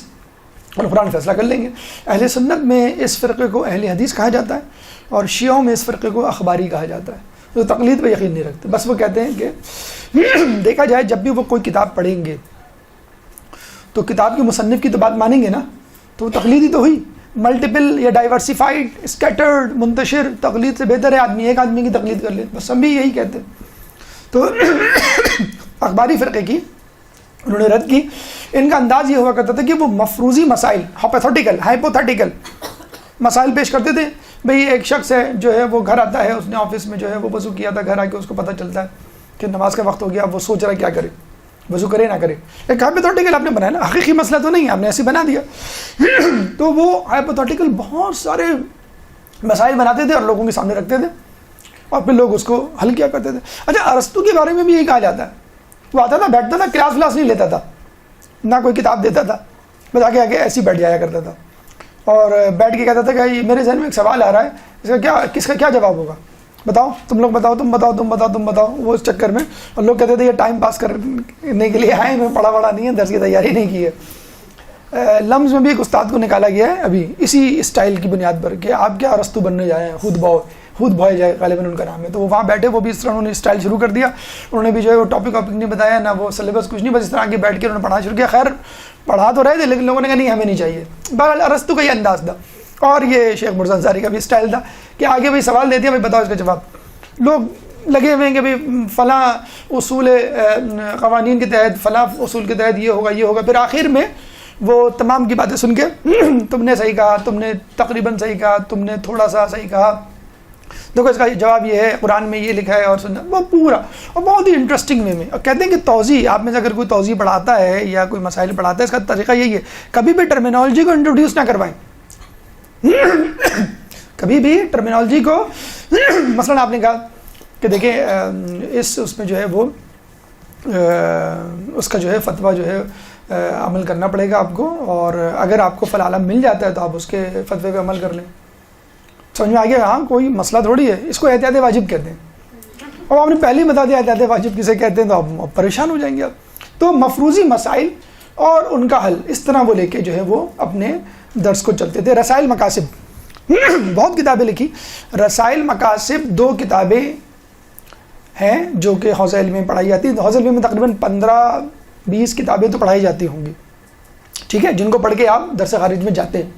اور قرآن فیصلہ کر لیں گے. اہل سنت میں اس فرقے کو اہل حدیث کہا جاتا ہے اور شیعوں میں اس فرقے کو اخباری کہا جاتا ہے، جو تقلید پہ یقین نہیں رکھتے. بس وہ کہتے ہیں کہ دیکھا جائے جب بھی وہ کوئی کتاب پڑھیں گے تو کتاب کے مصنف کی تو بات مانیں گے نا، تو وہ تقلید ہی تو ہوئی. ملٹیپل یا ڈائیورسیفائڈ، اسکیٹرڈ، منتشر تقلید سے بہتر ہے آدمی ایک آدمی کی تقلید کر لے. بس ہم بھی یہی کہتے ہیں. تو اخباری فرقے کی انہوں نے رد کی. ان کا انداز یہ ہوا کرتا تھا کہ وہ مفروضی مسائل، ہائپوتھیٹیکل مسائل پیش کرتے تھے. بھئی ایک شخص ہے جو ہے وہ گھر آتا ہے, اس نے آفس میں جو ہے وہ وضو کیا تھا, گھر آ کے اس کو پتہ چلتا ہے کہ نماز کا وقت ہو گیا, اب وہ سوچ رہا ہے کیا کرے, وضو کرے نہ کرے. ایک ہائپوتھیٹیکل آپ نے بنایا نا, حقیقی مسئلہ تو نہیں, آپ نے ایسے بنا دیا. تو وہ ہائپوتھیٹیکل بہت سارے مسائل بناتے تھے اور لوگوں کے سامنے رکھتے تھے اور پھر لوگ اس کو حل کیا کرتے تھے. اچھا ارسطو کے بارے میں بھی یہی کہا جاتا ہے, وہ آتا تھا, بیٹھتا تھا, کلاس ولاس نہیں لیتا تھا, نہ کوئی کتاب دیتا تھا, بس آگے آگے ایسے ہی بیٹھ جایا کرتا تھا اور بیٹھ کے کہتا تھا کہ میرے ذہن میں ایک سوال آ رہا ہے, کس کا کیا جواب ہوگا, بتاؤ تم لوگ بتاؤ, تم بتاؤ. وہ اس چکر میں, اور لوگ کہتے تھے یہ ٹائم پاس کرنے کے لیے آئے, میں پڑھا نہیں ہے, درس کی تیاری نہیں کی ہے. لمز میں بھی ایک استاد کو نکالا گیا ہے ابھی اسی اسٹائل کی بنیاد پر کہ آپ کیا ارسطو بننے جائے ہیں, خود بھوئے جائے غالباً ان کا نام ہے. تو وہ وہاں بیٹھے, وہ بھی اس طرح انہوں نے اسٹائل شروع کر دیا. انہوں نے بھی جو ہے وہ ٹاپک نہیں بتایا, نہ وہ سلیبس, کچھ نہیں, بس اس طرح کے بیٹھ کے انہوں نے پڑھنا شروع کیا. خیر پڑھا تو رہے تھے لیکن لوگوں نے کہا نہیں ہمیں نہیں چاہیے. بہرحال ارسطو کا یہ انداز تھا اور یہ شیخ مرزا انصاری کا بھی اسٹائل تھا کہ آگے بھائی سوال دیتے ہیں, بھائی بتاؤ اس کا جواب. لوگ لگے ہوئے ہیں کہ بھائی فلاں اصول قوانین کے تحت, فلاں اصول کے تحت یہ ہوگا. پھر آخر میں وہ تمام کی باتیں سن کے تم نے صحیح کہا, تم نے تقریباً صحیح کہا, تم نے تھوڑا سا صحیح کہا, دیکھو اس کا جواب یہ ہے, قرآن میں یہ لکھا ہے, اور سننا وہ پورا اور بہت ہی انٹرسٹنگ وے میں. اور کہتے ہیں کہ توضیح, آپ میں سے اگر کوئی توضیح پڑھاتا ہے یا کوئی مسائل پڑھاتا ہے, اس کا طریقہ یہی ہے, کبھی بھی ٹرمینالوجی کو انٹروڈیوس نہ کروائیں. کبھی بھی ٹرمینالوجی کو مثلا آپ نے کہا کہ دیکھیں اس میں جو ہے وہ اس کا جو ہے فتویٰ جو ہے عمل کرنا پڑے گا آپ کو, اور اگر آپ کو فلاں علم مل جاتا ہے تو آپ اس کے فتوے پہ عمل کر لیں. سمجھ میں آ گیا, ہاں کوئی مسئلہ تھوڑی ہے, اس کو احتیاط واجب کہتے ہیں. اور آپ نے پہلے ہی بتا دیا احتیاط واجب کسے کہتے ہیں, تو آپ پریشان ہو جائیں گے آپ. تو مفروضی مسائل اور ان کا حل, اس طرح وہ لے کے جو ہے وہ اپنے درس کو چلتے تھے. رسائل مقاصد, بہت کتابیں لکھی. رسائل مقاصد 2 کتابیں ہیں جو کہ حوزہ علم میں پڑھائی جاتی ہیں. حوزہ علم میں تقریباً 15-20 کتابیں تو پڑھائی جاتی ہوں گی, ٹھیک ہے, جن کو پڑھ کے آپ درس خارج میں جاتے ہیں.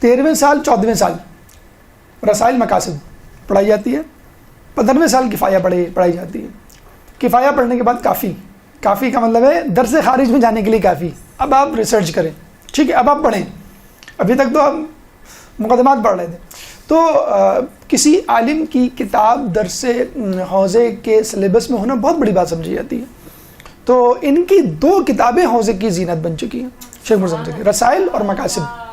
13ویں سال 14ویں سال رسائل مقاصد پڑھائی جاتی ہے. 15ویں سال کفایہ پڑھائی جاتی ہے. کفایہ پڑھنے کے بعد کافی کا مطلب ہے درس خارج میں جانے کے لیے کافی. اب آپ ریسرچ کریں, ٹھیک ہے, اب آپ پڑھیں. ابھی تک تو آپ مقدمات پڑھ رہے تھے. تو کسی عالم کی کتاب درس حوزے کے سلیبس میں ہونا بہت بڑی بات سمجھی جاتی ہے. تو ان کی 2 کتابیں حوزے کی زینت بن چکی ہیں شیخ مرزا انصاری, رسائل اور مقاصد.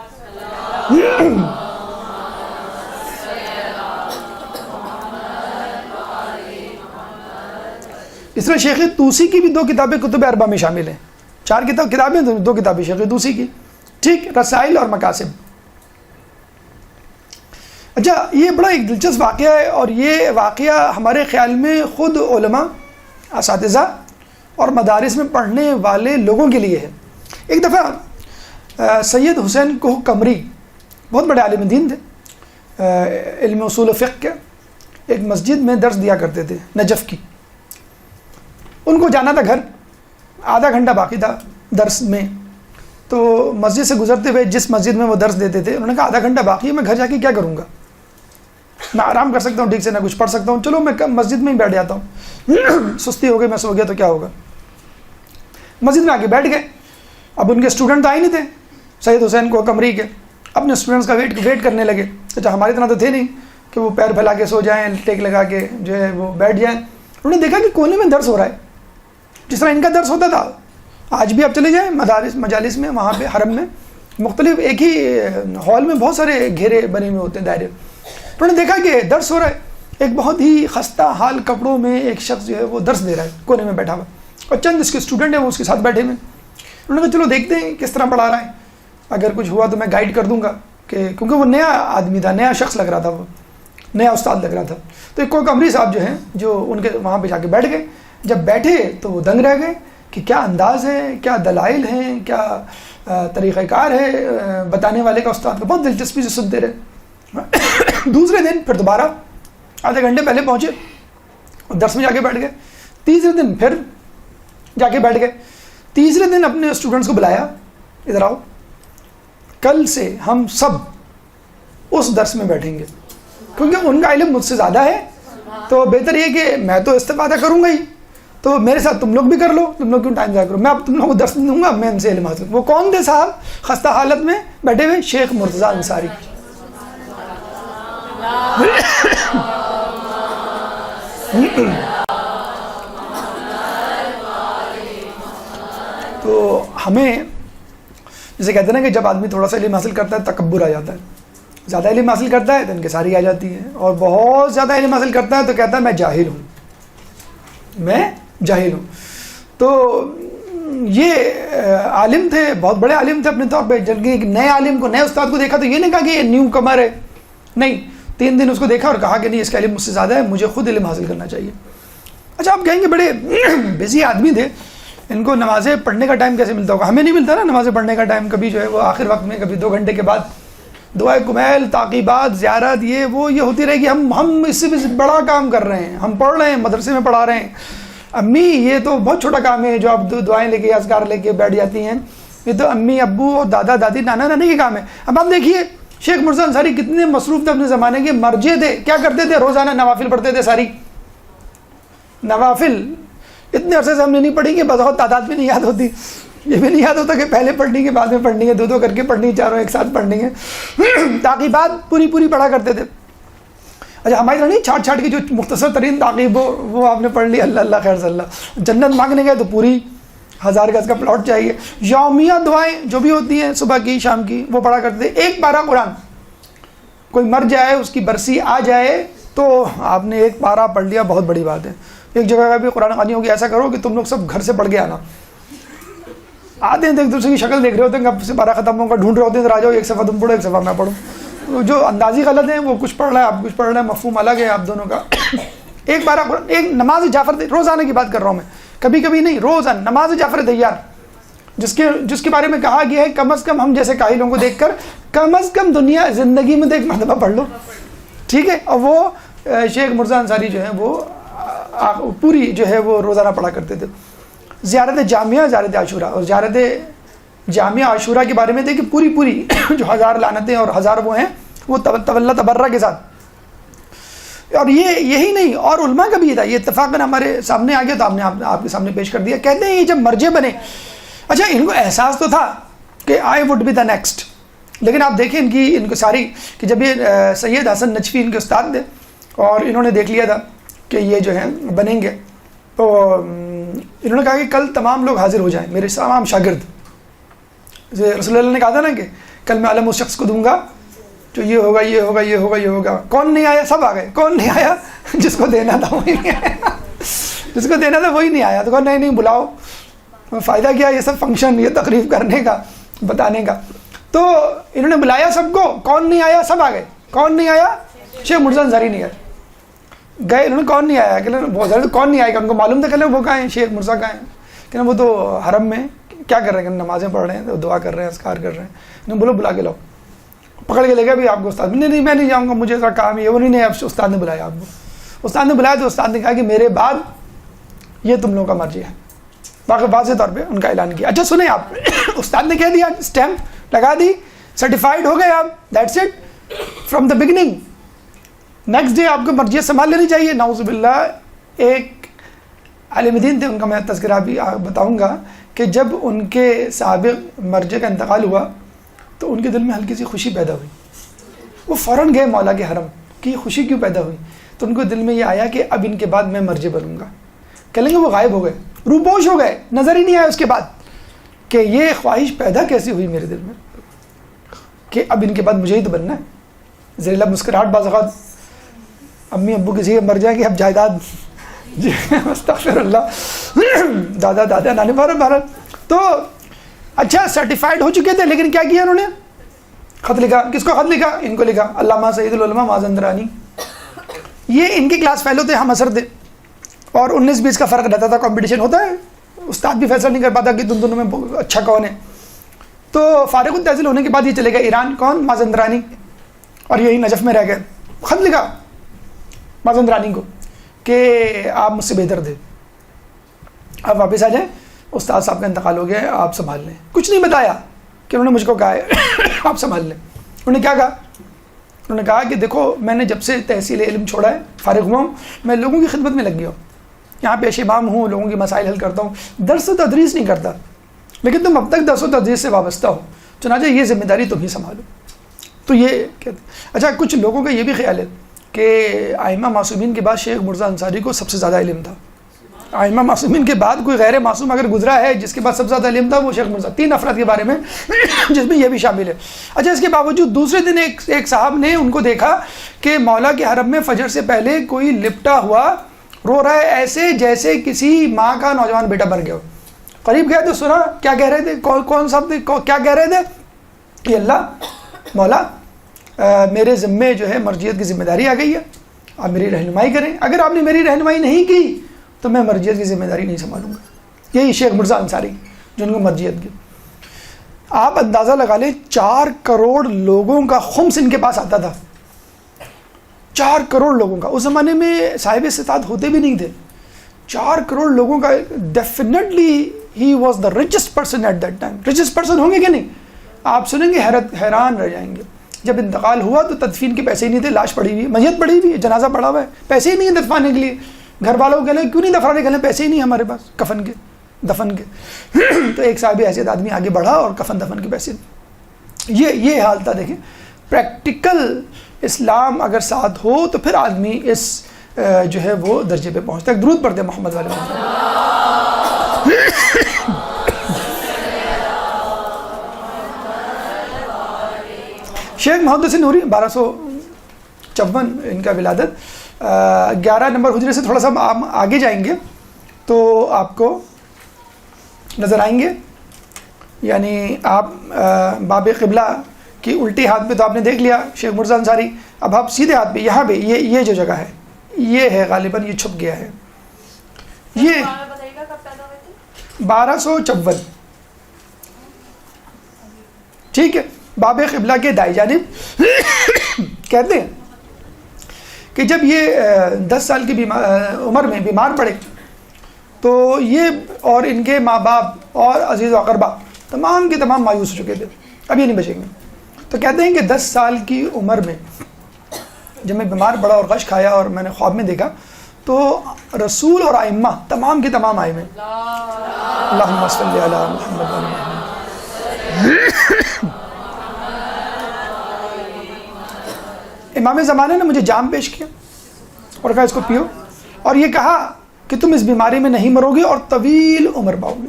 اس طرح شیخ طوسی کی بھی 2 کتابیں کتب اربعہ میں شامل ہیں. 4 کتابیں, 2 کتابیں شیخ طوسی کی, ٹھیک, رسائل اور مقاصد. اچھا یہ بڑا ایک دلچسپ واقعہ ہے, اور یہ واقعہ ہمارے خیال میں خود علماء, اساتذہ اور مدارس میں پڑھنے والے لوگوں کے لیے ہے. ایک دفعہ سید حسین کوہ قمری بہت بڑے عالم دین تھے, علم اصول فقہ کے, ایک مسجد میں درس دیا کرتے تھے نجف کی. ان کو جانا تھا گھر, آدھا گھنٹہ باقی تھا درس میں. تو مسجد سے گزرتے ہوئے جس مسجد میں وہ درس دیتے تھے, انہوں نے کہا آدھا گھنٹہ باقی ہے, میں گھر جا کے کیا کروں گا, میں آرام کر سکتا ہوں ٹھیک سے, نہ کچھ پڑھ سکتا ہوں, چلو میں مسجد میں ہی بیٹھ جاتا ہوں. سستی ہو گئی, میں سو گیا تو کیا ہوگا. مسجد میں آ کے بیٹھ گئے. اب ان کے اسٹوڈنٹ تو آئے نہیں تھے سید حسین کوہ قمری کے, اپنے اسٹوڈنٹس کا ویٹ کرنے لگے. اچھا ہماری طرح تو تھے نہیں کہ وہ پیر پھیلا کے سو جائیں, ٹیک لگا کے جو ہے وہ بیٹھ جائیں. انہوں نے دیکھا کہ کونے میں درس ہو رہا ہے, جس طرح ان کا درس ہوتا تھا. آج بھی آپ چلے جائیں مجالس میں, وہاں پہ حرم میں مختلف ایک ہی ہال میں بہت سارے گھیرے بنے ہوئے ہوتے ہیں, دائرے. انہوں نے دیکھا کہ درس ہو رہا ہے, ایک بہت ہی خستہ حال کپڑوں میں ایک شخص جو ہے وہ درس دے رہا ہے کونے میں بیٹھا ہوا, اور چند اس کے اسٹوڈنٹ ہیں وہ اس کے ساتھ بیٹھے ہوئے. انہوں نے کہا چلو دیکھتے ہیں کس طرح پڑھا رہا ہے, اگر کچھ ہوا تو میں گائیڈ کر دوں گا, کہ کیونکہ وہ نیا آدمی تھا, نیا شخص لگ رہا تھا, وہ نیا استاد لگ رہا تھا. تو ایک کوہ قمری صاحب جو ہیں جو ان کے وہاں پہ جا کے بیٹھ گئے. جب بیٹھے تو وہ دنگ رہ گئے کہ کیا انداز ہے, کیا دلائل ہیں, کیا طریقہ کار ہے بتانے والے کا, استاد کا. بہت دلچسپی سے سنتے رہے. دوسرے دن پھر دوبارہ آدھے گھنٹے پہلے پہنچے اور درس میں جا کے بیٹھ گئے. تیسرے دن پھر جا کے بیٹھ گئے. تیسرے دن اپنے اسٹوڈنٹس کو بلایا, ادھر آؤ, کل سے ہم سب اس درس میں بیٹھیں گے, کیونکہ ان کا علم مجھ سے زیادہ ہے, تو بہتر یہ کہ میں تو استفادہ کروں گا ہی, تو میرے ساتھ تم لوگ بھی کر لو, تم لوگ کیوں ٹائم ضائع کرو, میں اب تم لوگوں کو درس دوں گا, میں ان سے علم حاصل. وہ کون تھے صاحب خستہ حالت میں بیٹھے ہوئے؟ شیخ مرتضیٰ انصاری. تو ہمیں جسے کہتے ہیں نا کہ جب آدمی تھوڑا سا علم حاصل کرتا ہے تکبر آ جاتا ہے، زیادہ علم حاصل کرتا ہے تو انکساری آ جاتی ہے، اور بہت زیادہ علم حاصل کرتا ہے تو کہتا ہے میں جاہل ہوں، میں جاہل ہوں۔ تو یہ عالم تھے، بہت بڑے عالم تھے اپنے طور پہ، جب ایک نئے عالم کو، نئے استاد کو دیکھا تو یہ نہیں کہا کہ یہ نیو کمر ہے، نہیں، 3 دن اس کو دیکھا اور کہا کہ نہیں اس کا علم مجھ سے زیادہ ہے، مجھے خود علم حاصل کرنا چاہیے۔ اچھا آپ کہیں گے بڑے بزی آدمی تھے، ان کو نمازیں پڑھنے کا ٹائم کیسے ملتا ہوگا؟ ہمیں نہیں ملتا نا نمازیں پڑھنے کا ٹائم، کبھی جو ہے وہ آخر وقت میں، کبھی 2 گھنٹے کے بعد دعائے کمیل، تعقیبات، زیارت، یہ ہوتی رہے گی، ہم اس سے بھی بڑا کام کر رہے ہیں، ہم پڑھ رہے ہیں، مدرسے میں پڑھا رہے ہیں۔ امی یہ تو بہت چھوٹا کام ہے جو آپ دعائیں لے کے اذکار لے کے بیٹھ جاتی ہیں، یہ تو امی ابو اور دادا دادی نانا نانی کے کام ہے۔ اب آپ دیکھیے شیخ مرزا انصاری کتنے مصروف تھے اپنے زمانے کے، مرجے تھے، کیا کرتے تھے؟ روزانہ نوافل پڑھتے تھے، ساری نوافل اتنے عرصے سے ہم نے نہیں پڑھی کہ بہت تعداد بھی نہیں یاد ہوتی، یہ بھی نہیں یاد ہوتا کہ پہلے پڑھنی کے بعد میں پڑھنی ہے، 2 کر کے پڑھنی، چاروں ایک ساتھ پڑھنی ہے۔ تعقیبات پوری پڑھا کرتے تھے۔ اچھا ہماری طرح نہیں چھاٹ کی جو مختصر ترین تعقیب ہو وہ آپ نے پڑھ لی، اللہ اللہ خیر صلی اللہ۔ جنت مانگنے گئے تو پوری 1000 گز کا پلاٹ چاہیے۔ یومیہ دعائیں جو بھی ہوتی ہیں صبح کی شام کی وہ پڑھا کرتے تھے۔ 1 پارہ قرآن، کوئی مر جائے اس کی برسی آ جائے تو آپ نے 1 پارہ پڑھ لیا، بہت بڑی بات ہے۔ ایک جگہ کا بھی قرآن خوانی ہوگی، ایسا کرو کہ تم لوگ سب گھر سے پڑھ کے آنا، آتے ہیں تو ایک دوسرے کی شکل دیکھ رہے ہوتے ہیں، کب سے پارہ ختم ہوگا، ڈھونڈ رہے ہوتے ہیں، تو راجو 1 صفحہ تم پڑھو 1 صفحہ میں پڑھوں۔ جو اندازی غلط ہے، وہ کچھ پڑھ رہا ہے آپ کچھ پڑھ رہے ہیں، مفہوم الگ ہے آپ دونوں کا۔ 1 پارہ قرآن، ایک نماز جعفر، روزانہ کی بات کر رہا ہوں میں، کبھی کبھی نہیں، روزانہ نماز جعفر تیار، جس کے بارے میں کہا گیا ہے کم از کم ہم جیسے کاہلوں کو دیکھ کر کم از کم دنیا زندگی میں تو 1 مرتبہ پڑھ لو، ٹھیک ہے۔ اور وہ شیخ مرزا انصاری جو ہیں وہ پوری جو ہے وہ روزانہ پڑھا کرتے تھے۔ زیارت جامعہ، زیارت عاشورہ، اور زیارت جامعہ عاشورہ کے بارے میں تھے کہ پوری جو 1000 لعنتیں اور 1000 وہ ہیں وہ تولا تبرہ کے ساتھ۔ اور یہی نہیں، اور علماء کا بھی یہ تھا، یہ اتفاقاً ہمارے سامنے آ گیا تو ہم نے آپ کے سامنے پیش کر دیا۔ کہتے ہیں یہ جب مرجع بنے، اچھا ان کو احساس تو تھا کہ I would be the next, لیکن آپ دیکھیں ان کو ساری کہ جب یہ سید حسن نجفی ان کے استاد تھے اور انہوں نے دیکھ لیا تھا کہ یہ جو ہیں بنیں گے، تو انہوں نے کہا کہ کل تمام لوگ حاضر ہو جائیں، میرے تمام شاگرد۔ رسول اللہ نے کہا تھا نا کہ کل میں علم اس شخص کو دوں گا جو یہ ہوگا یہ ہوگا یہ ہوگا یہ ہوگا۔ کون نہیں آیا؟ سب آ گئے۔ کون نہیں آیا؟ جس کو دینا تھا وہی نہیں آیا، جس کو دینا تھا وہی نہیں آیا۔ تو کہا نہیں بلاؤ، فائدہ کیا یہ سب فنکشن، یہ تقریب کرنے کا، بتانے کا۔ تو انہوں نے بلایا سب کو، کون نہیں آیا؟ سب آ گئے۔ کون نہیں آیا؟ شیخ مرزا انصاری نہیں آئے۔ گئے انہوں نے، کون نہیں آیا؟ کہ بہت زیادہ کون نہیں آئے گا، ان کو معلوم تھا کہ وہ کہاں ہیں، شیخ مرزا کہاں ہیں، کہ وہ تو حرم میں کیا کر رہے ہیں، نمازیں پڑھ رہے ہیں، دعا کر رہے ہیں، اذکار کر رہے ہیں۔ انہوں نے بولو بلا کے لاؤ، پکڑ کے لے گیا بھی آپ کو استاد، نہیں میں نہیں جاؤں گا، مجھے ذرا کام ہے، وہ نہیں استاد نے بلایا آپ کو۔ استاد نے بلایا تو استاد نے کہا کہ میرے بعد یہ تم لوگوں کا مرجع ہے، باقی واضح طور پہ ان کا اعلان کیا۔ اچھا سنیں آپ، استاد نے کہہ دیا، اسٹیمپ لگا دی، سرٹیفائڈ ہو گئے آپ، that's it from the beginning. Next day آپ کو مرجعیت سنبھال لینی چاہیے۔ نعوذ باللہ، ایک عالم دین تھے، ان کا میں تذکرہ بھی بتاؤں گا کہ جب ان کے سابق مرجع کا انتقال ہوا تو ان کے دل میں ہلکی سی خوشی پیدا ہوئی، وہ فوراً گئے مولا کے حرم کہ یہ خوشی کیوں پیدا ہوئی، تو ان کو دل میں یہ آیا کہ اب ان کے بعد میں مرجع بنوں گا۔ کہہ لیں گے وہ غائب ہو گئے، روپوش ہو گئے، نظر ہی نہیں آیا اس کے بعد کہ یہ خواہش پیدا کیسی ہوئی میرے دل میں کہ اب ان کے بعد مجھے ہی تو بننا ہے۔ زیر لب مسکراہٹ، بعض اوقات امی ابو کسی کے مر جائیں گے، اب جائیداد، جی استغفر اللہ، دادا نانی بہرحال۔ تو اچھا سرٹیفائڈ ہو چکے تھے، لیکن کیا کیا انہوں نے؟ خط لکھا۔ کس کو خط لکھا؟ ان کو لکھا، علامہ سید العلماء مازندرانی، یہ ان کے کلاس فیلو تھے، ہم اثر تھے، اور 19-20 کا فرق رہتا تھا، کمپٹیشن ہوتا ہے، استاد بھی فیصلہ نہیں کر پاتا کہ تم دونوں میں اچھا کون ہے۔ تو فارغ التحصیل ہونے کے بعد یہ چلے گئے ایران، کون؟ مازندرانی، اور یہی نجف میں رہ گئے۔ خط لکھا مازندرانی کو کہ آپ مجھ سے بہتر تھے، آپ واپس آ جائیں، استاد صاحب کا انتقال ہو گیا ہے، آپ سنبھال لیں۔ کچھ نہیں بتایا کہ انہوں نے مجھ کو کہا ہے آپ سنبھال لیں۔ انہوں نے کیا کہا؟ انہوں نے کہا کہ دیکھو میں نے جب سے تحصیل علم چھوڑا ہے، فارغ ہوا ہوں، میں لوگوں کی خدمت میں لگ گیا ہوں، یہاں پیش امام ہوں، لوگوں کی مسائل حل کرتا ہوں، درس و تدریس نہیں کرتا، لیکن تم اب تک درس و تدریس سے وابستہ ہو، چنانچہ یہ ذمہ داری تم ہی سنبھالو۔ تو یہ کہتے ہیں. اچھا کچھ لوگوں کا یہ بھی خیال ہے کہ ائمہ معصومین کے بعد شیخ مرزا انصاری کو سب سے زیادہ علم تھا. ائمہ معصومین کے بعد کوئی غیر معصوم اگر گزرا ہے جس کے بعد سب سے زیادہ علم تھا وہ شیخ مرزا. 3 افراد کے بارے میں جس میں یہ بھی شامل ہے. اچھا اس کے باوجود دوسرے دن ایک صاحب نے ان کو دیکھا کہ مولا کے حرم میں فجر سے پہلے کوئی لپٹا ہوا رو رہا ہے ایسے جیسے کسی ماں کا نوجوان بیٹا مر گیا ہو. قریب گئے تو سنا کیا کہہ رہے تھے, کون صاحب تھے, کیا کہہ رہے تھے کہ اللہ مولا میرے ذمے جو ہے مرجعیت کی ذمہ داری آ گئی ہے, آپ میری رہنمائی کریں, اگر آپ نے میری رہنمائی نہیں کی تو میں مرجعیت کی ذمہ داری نہیں سنبھالوں گا. یہی شیخ مرزا انصاری جن کو مرجعیت کی. آپ اندازہ لگا لیں 4 کروڑ لوگوں کا خمس ان کے پاس آتا تھا. 4 کروڑ لوگوں کا. اس زمانے میں صاحب استطاعت ہوتے بھی نہیں تھے. 4 کروڑ لوگوں کا. Definitely he was the richest person at that time. richest person ہوں گے کہ نہیں؟ آپ سنیں گے حیران رہ جائیں گے. جب انتقال ہوا تو تدفین کے پیسے ہی نہیں تھے, لاش پڑی ہوئی, میت پڑی ہوئی, جنازہ پڑا ہوا ہے, پیسے ہی نہیں ہیں دفنانے کے لیے. گھر والوں کو کہنے کیوں نہیں دفنانے کے لیے, پیسے ہی نہیں ہمارے پاس کفن کے دفن کے. تو ایک صاحب حیثیت آدمی آگے بڑھا اور کفن دفن کے پیسے. یہ حال تھا. دیکھیں پریکٹیکل اسلام اگر ساتھ ہو تو پھر آدمی اس جو ہے وہ درجے پہ پہنچتا ہے. درود پڑھتے محمد والے محمد. شیخ محمد حسین نوری 1254 ان کا ولادت. 11 نمبر ہجری سے تھوڑا سا آگے جائیں گے تو آپ کو نظر آئیں گے. یعنی آپ باب قبلہ کی الٹی ہاتھ پہ تو آپ نے دیکھ لیا شیخ مرزا انصاری. اب آپ سیدھے ہاتھ پہ یہاں پہ یہ جو جگہ ہے یہ ہے غالباً, یہ چھپ گیا ہے. یہ 1254 ٹھیک ہے. باب قبلہ کے دائیں جانب کہتے ہیں کہ جب یہ 10 سال کی عمر میں بیمار پڑے تو یہ اور ان کے ماں باپ اور عزیز و اقربا تمام کے تمام مایوس ہو چکے تھے, اب یہ نہیں بچیں گے. تو کہتے ہیں کہ 10 سال کی عمر میں جب میں بیمار پڑا اور غش کھایا اور میں نے خواب میں دیکھا تو رسول اور ائمہ تمام کے تمام آئے ہیں. اللہم صلی علی محمد و محمد. امام زمانے نے مجھے جام پیش کیا اور کہا اس کو پیو, اور یہ کہا کہ تم اس بیماری میں نہیں مرو گے اور طویل عمر پاؤ گے.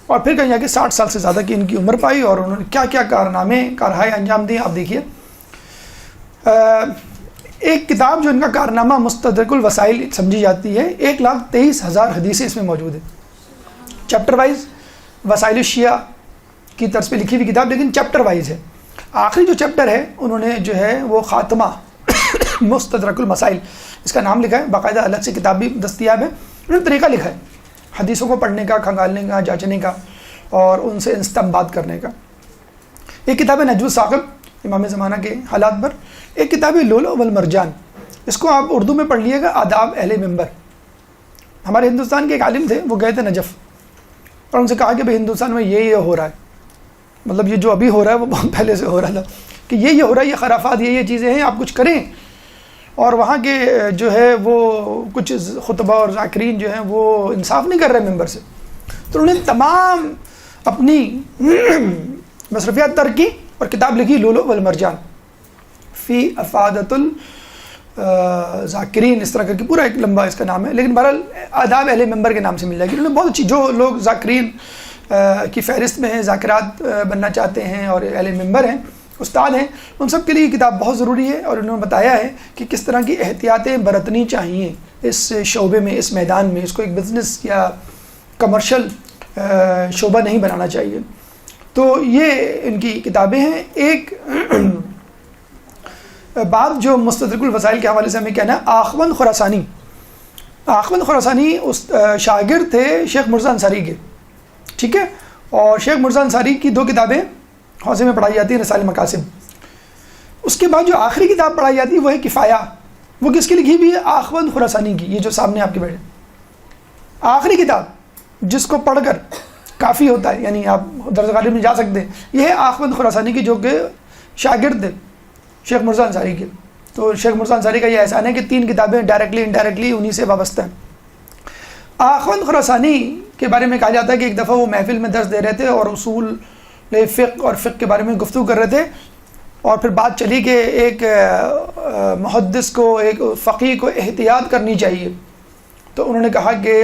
اور پھر کہیں کہ 60 سال سے زیادہ کی ان کی عمر پائی اور انہوں نے کیا کیا کارہائے انجام دیے. آپ دیکھیے ایک کتاب جو ان کا کارنامہ مستدرک الوسائل سمجھی جاتی ہے, 1,23,000 حدیثیں اس میں موجود ہیں. چیپٹر وائز وسائل الشیعہ کی طرز پہ لکھی ہوئی کتاب, لیکن چیپٹر وائز ہے. آخری جو چیپٹر ہے انہوں نے جو ہے وہ خاتمہ مستدرک المسائل اس کا نام لکھا ہے. باقاعدہ الگ سے کتاب بھی دستیاب ہے. انہوں نے طریقہ لکھا ہے حدیثوں کو پڑھنے کا, کھنگالنے کا, جانچنے کا اور ان سے استنباط کرنے کا. ایک کتاب ہے نجم الثاقب امام زمانہ کے حالات پر. ایک کتاب ہے لؤلؤ والمرجان, اس کو آپ اردو میں پڑھ لیے گا, آداب اہل منبر. ہمارے ہندوستان کے ایک عالم تھے, وہ گئے تھے نجف اور ان سے کہا کہ بھائی ہندوستان میں یہ ہو رہا ہے, مطلب یہ جو ابھی ہو رہا ہے وہ بہت پہلے سے ہو رہا تھا, کہ یہ ہو رہا ہے, یہ خرافات, یہ چیزیں ہیں, آپ کچھ کریں. اور وہاں کے جو ہے وہ کچھ خطبہ اور ذاکرین جو ہیں وہ انصاف نہیں کر رہے ممبر سے. تو انہوں نے تمام اپنی مصروفیات ترک کی اور کتاب لکھی لؤلؤ والمرجان فی افادۃ الذاکرین, اس طرح کر کے پورا ایک لمبا اس کا نام ہے, لیکن بہرحال آداب اہل منبر کے نام سے مل جائے گی. انہوں نے بہت اچھی, جو لوگ ذاکرین کی فہرست میں ہیں, ذاکرات بننا چاہتے ہیں اور اہل منبر ہیں, استاد ہیں, ان سب کے لیے یہ کتاب بہت ضروری ہے. اور انہوں نے بتایا ہے کہ کس طرح کی احتیاطیں برتنی چاہیے اس شعبے میں, اس میدان میں. اس کو ایک بزنس یا کمرشل شعبہ نہیں بنانا چاہیے. تو یہ ان کی کتابیں ہیں. ایک بات جو مستدرک الوسائل کے حوالے سے ہمیں کہنا ہے, آخوند خراسانی. آخوند خراسانی شاگرد تھے شیخ مرزا انصاری کے, ٹھیک ہے. اور شیخ مرزا انصاری کی 2 کتابیں حوزے میں پڑھائی جاتی ہیں, رسائل مقاصد. اس کے بعد جو آخری کتاب پڑھائی جاتی ہے وہ ہے کفایہ. وہ کس کی لکھی ہوئی ہے؟ آخوند خراسانی کی. یہ جو سامنے آپ کے بیٹھے, آخری کتاب جس کو پڑھ کر کافی ہوتا ہے, یعنی آپ درس غالب میں جا سکتے ہیں, یہ ہے آخوند خراسانی کی, جو کہ شاگرد تھے شیخ مرزا انصاری کے. تو شیخ مرزا انصاری کا یہ احسان ہے کہ 3 کتابیں ڈائریکٹلی انڈائریکٹلی انہی سے وابستہ ہیں. آخوند خراسانی کے بارے میں کہا جاتا ہے کہ ایک دفعہ وہ محفل میں درس دے رہے تھے اور اصول فقہ اور فقہ کے بارے میں گفتگو کر رہے تھے, اور پھر بات چلی کہ ایک محدث کو، ایک فقیہ کو احتیاط کرنی چاہیے، تو انہوں نے کہا کہ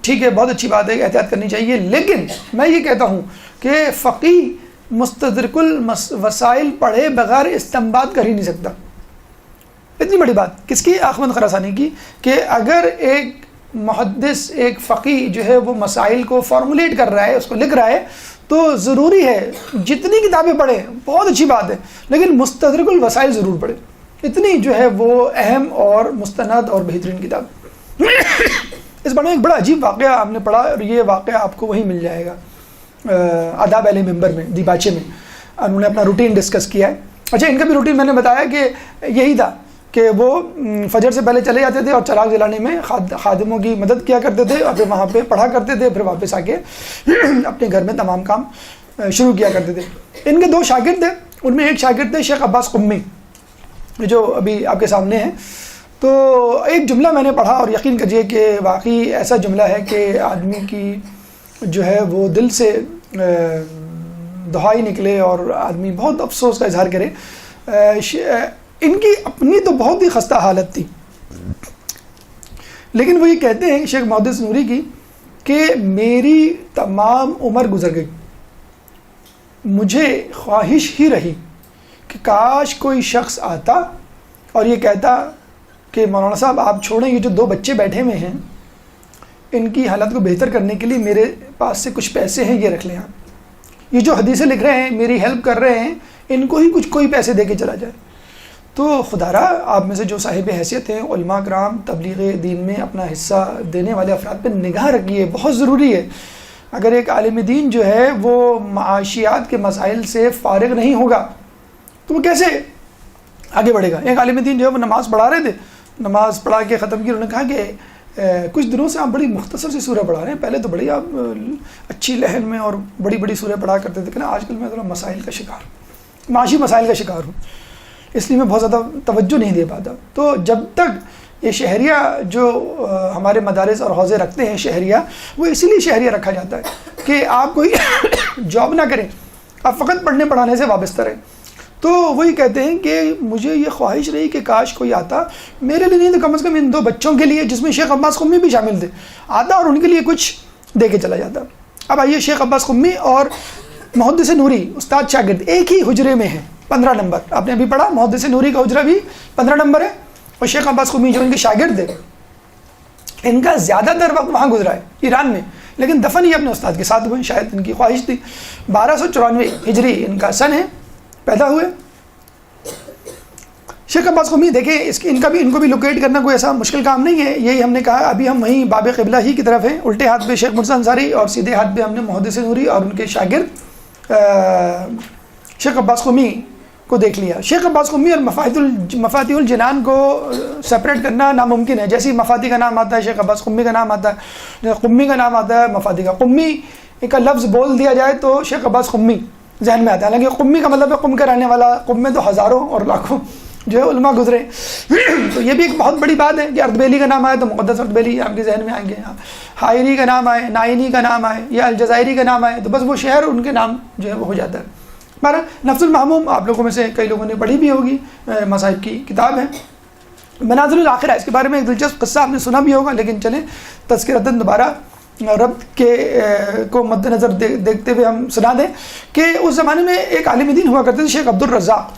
ٹھیک ہے، بہت اچھی بات ہے، احتیاط کرنی چاہیے، لیکن میں یہ کہتا ہوں کہ فقیہ مستدرک الوسائل پڑھے بغیر استنباط کر ہی نہیں سکتا۔ اتنی بڑی بات کس کی؟ احمد خراسانی کی، کہ اگر ایک محدث، ایک فقیہ جو ہے وہ مسائل کو فارمولیٹ کر رہا ہے، اس کو لکھ رہا ہے، تو ضروری ہے جتنی کتابیں پڑھیں بہت اچھی بات ہے، لیکن مستدرک الوسائل ضرور پڑھیں۔ اتنی جو ہے وہ اہم اور مستند اور بہترین کتاب۔ اس بارے میں ایک بڑا عجیب واقعہ آپ نے پڑھا، اور یہ واقعہ آپ کو وہیں مل جائے گا آداب اہل منبر میں، دیباچے میں انہوں نے اپنا روٹین ڈسکس کیا ہے۔ اچھا، ان کا بھی روٹین میں نے بتایا کہ یہی تھا کہ وہ فجر سے پہلے چلے جاتے تھے اور چراغ جلانے میں خادموں کی مدد کیا کرتے تھے، اور پھر وہاں پہ پڑھا کرتے تھے، پھر واپس آ کے اپنے گھر میں تمام کام شروع کیا کرتے تھے۔ ان کے 2 شاگرد تھے، ان میں ایک شاگرد تھے شیخ عباس قمی، جو ابھی آپ کے سامنے ہیں۔ تو ایک جملہ میں نے پڑھا اور یقین کریے کہ واقعی ایسا جملہ ہے کہ آدمی کی جو ہے وہ دل سے دہائی نکلے اور آدمی بہت افسوس کا اظہار کرے۔ ان کی اپنی تو بہت ہی خستہ حالت تھی، لیکن وہ یہ کہتے ہیں شیخ محدث نوری کی کہ میری تمام عمر گزر گئی، مجھے خواہش ہی رہی کہ کاش کوئی شخص آتا اور یہ کہتا کہ مولانا صاحب آپ چھوڑیں، یہ جو 2 بچے بیٹھے ہوئے ہیں ان کی حالت کو بہتر کرنے کے لیے میرے پاس سے کچھ پیسے ہیں، یہ رکھ لیں آپ، یہ جو حدیثیں لکھ رہے ہیں، میری ہیلپ کر رہے ہیں، ان کو ہی کوئی پیسے دے کے چلا جائے۔ تو خدا را آپ میں سے جو صاحب حیثیت ہیں، علماء کرام، تبلیغ دین میں اپنا حصہ دینے والے افراد پہ نگاہ رکھیے، بہت ضروری ہے۔ اگر ایک عالم دین جو ہے وہ معاشیات کے مسائل سے فارغ نہیں ہوگا تو وہ کیسے آگے بڑھے گا؟ ایک عالم دین جو ہے وہ نماز پڑھا رہے تھے، نماز پڑھا کے ختم کی، انہوں نے کہا کہ کچھ دنوں سے آپ بڑی مختصر سی سورہ پڑھا رہے ہیں، پہلے تو بڑی آپ اچھی لہن میں اور بڑی بڑی سورہ پڑھا کرتے تھے، کہ نا آج کل میں ذرا مسائل کا شکار ہوں، معاشی مسائل کا شکار ہوں، اس لیے میں بہت زیادہ توجہ نہیں دے پاتا۔ تو جب تک یہ شہریہ جو ہمارے مدارس اور حوزے رکھتے ہیں شہریہ، وہ اسی لیے شہریہ رکھا جاتا ہے کہ آپ کوئی جاب نہ کریں، آپ فقط پڑھنے پڑھانے سے وابستہ رہیں۔ تو وہی کہتے ہیں کہ مجھے یہ خواہش رہی کہ کاش کوئی آتا، میرے لیے نہیں تو کم از کم ان 2 بچوں کے لیے، جس میں شیخ عباس قمی بھی شامل تھے، آتا اور ان کے لیے کچھ دے کے چلا جاتا۔ اب آئیے، شیخ عباس قمی اور محدث نوری استاد شاگرد ایک ہی حجرے میں ہیں، 15 نمبر آپ نے ابھی پڑھا، محدث نوری کا حجرہ بھی 15 نمبر ہے، اور شیخ عباس قمی جو ان کے شاگرد تھے، ان کا زیادہ تر وقت وہاں گزرا ہے ایران میں، لیکن دفن ہی اپنے استاد کے ساتھ ہوئے، شاید ان کی خواہش تھی۔ 1294 ہجری ان کا سن ہے، پیدا ہوئے۔ شیخ عباس قمی دیکھیں، ان کو بھی لوکیٹ کرنا کوئی ایسا مشکل کام نہیں ہے، یہی ہم نے کہا ابھی ہم وہیں باب قبلہ ہی کی طرف ہیں، الٹے ہاتھ پہ شیخ مرزا انصاری اور سیدھے ہاتھ پہ ہم نے محدث نوری اور ان کے شاگرد شیخ عباس قمی کو دیکھ لیا۔ شیخ عباس قمی اور مفاتیح الجنان کو سپریٹ کرنا ناممکن ہے، جیسے مفاتیح کا نام آتا ہے، شیخ عباس قمی کا نام آتا ہے، قمی کا نام آتا ہے، مفاتیح کا، قمی کا لفظ بول دیا جائے تو شیخ عباس قمی ذہن میں آتا ہے، حالانکہ قمی کا مطلب ہے قم کا رہنے والا، قم میں تو ہزاروں اور لاکھوں جو ہے علماء گزرے۔ تو یہ بھی ایک بہت بڑی بات ہے کہ اردبیلی کا نام آئے تو مقدس اردبیلی آپ کے ذہن میں آئیں گے، حائری کا نام آئے، نائنی کا نام آئے یا الجزائری کا نام آئے تو بس وہ شہر ان کے نام جو ہے وہ ہو جاتا ہے۔ ہمارا نفس المحموم آپ لوگوں میں سے کئی لوگوں نے پڑھی بھی ہوگی، مذاہب کی کتاب ہے، منازل الاخرہ، اس کے بارے میں ایک دلچسپ قصہ آپ نے سنا بھی ہوگا، لیکن چلیں تذکرتاً دوبارہ ربط کے کو مد نظر دیکھتے ہوئے ہم سنا دیں کہ اس زمانے میں ایک عالم دین ہوا کرتے تھے شیخ عبد الرزاق،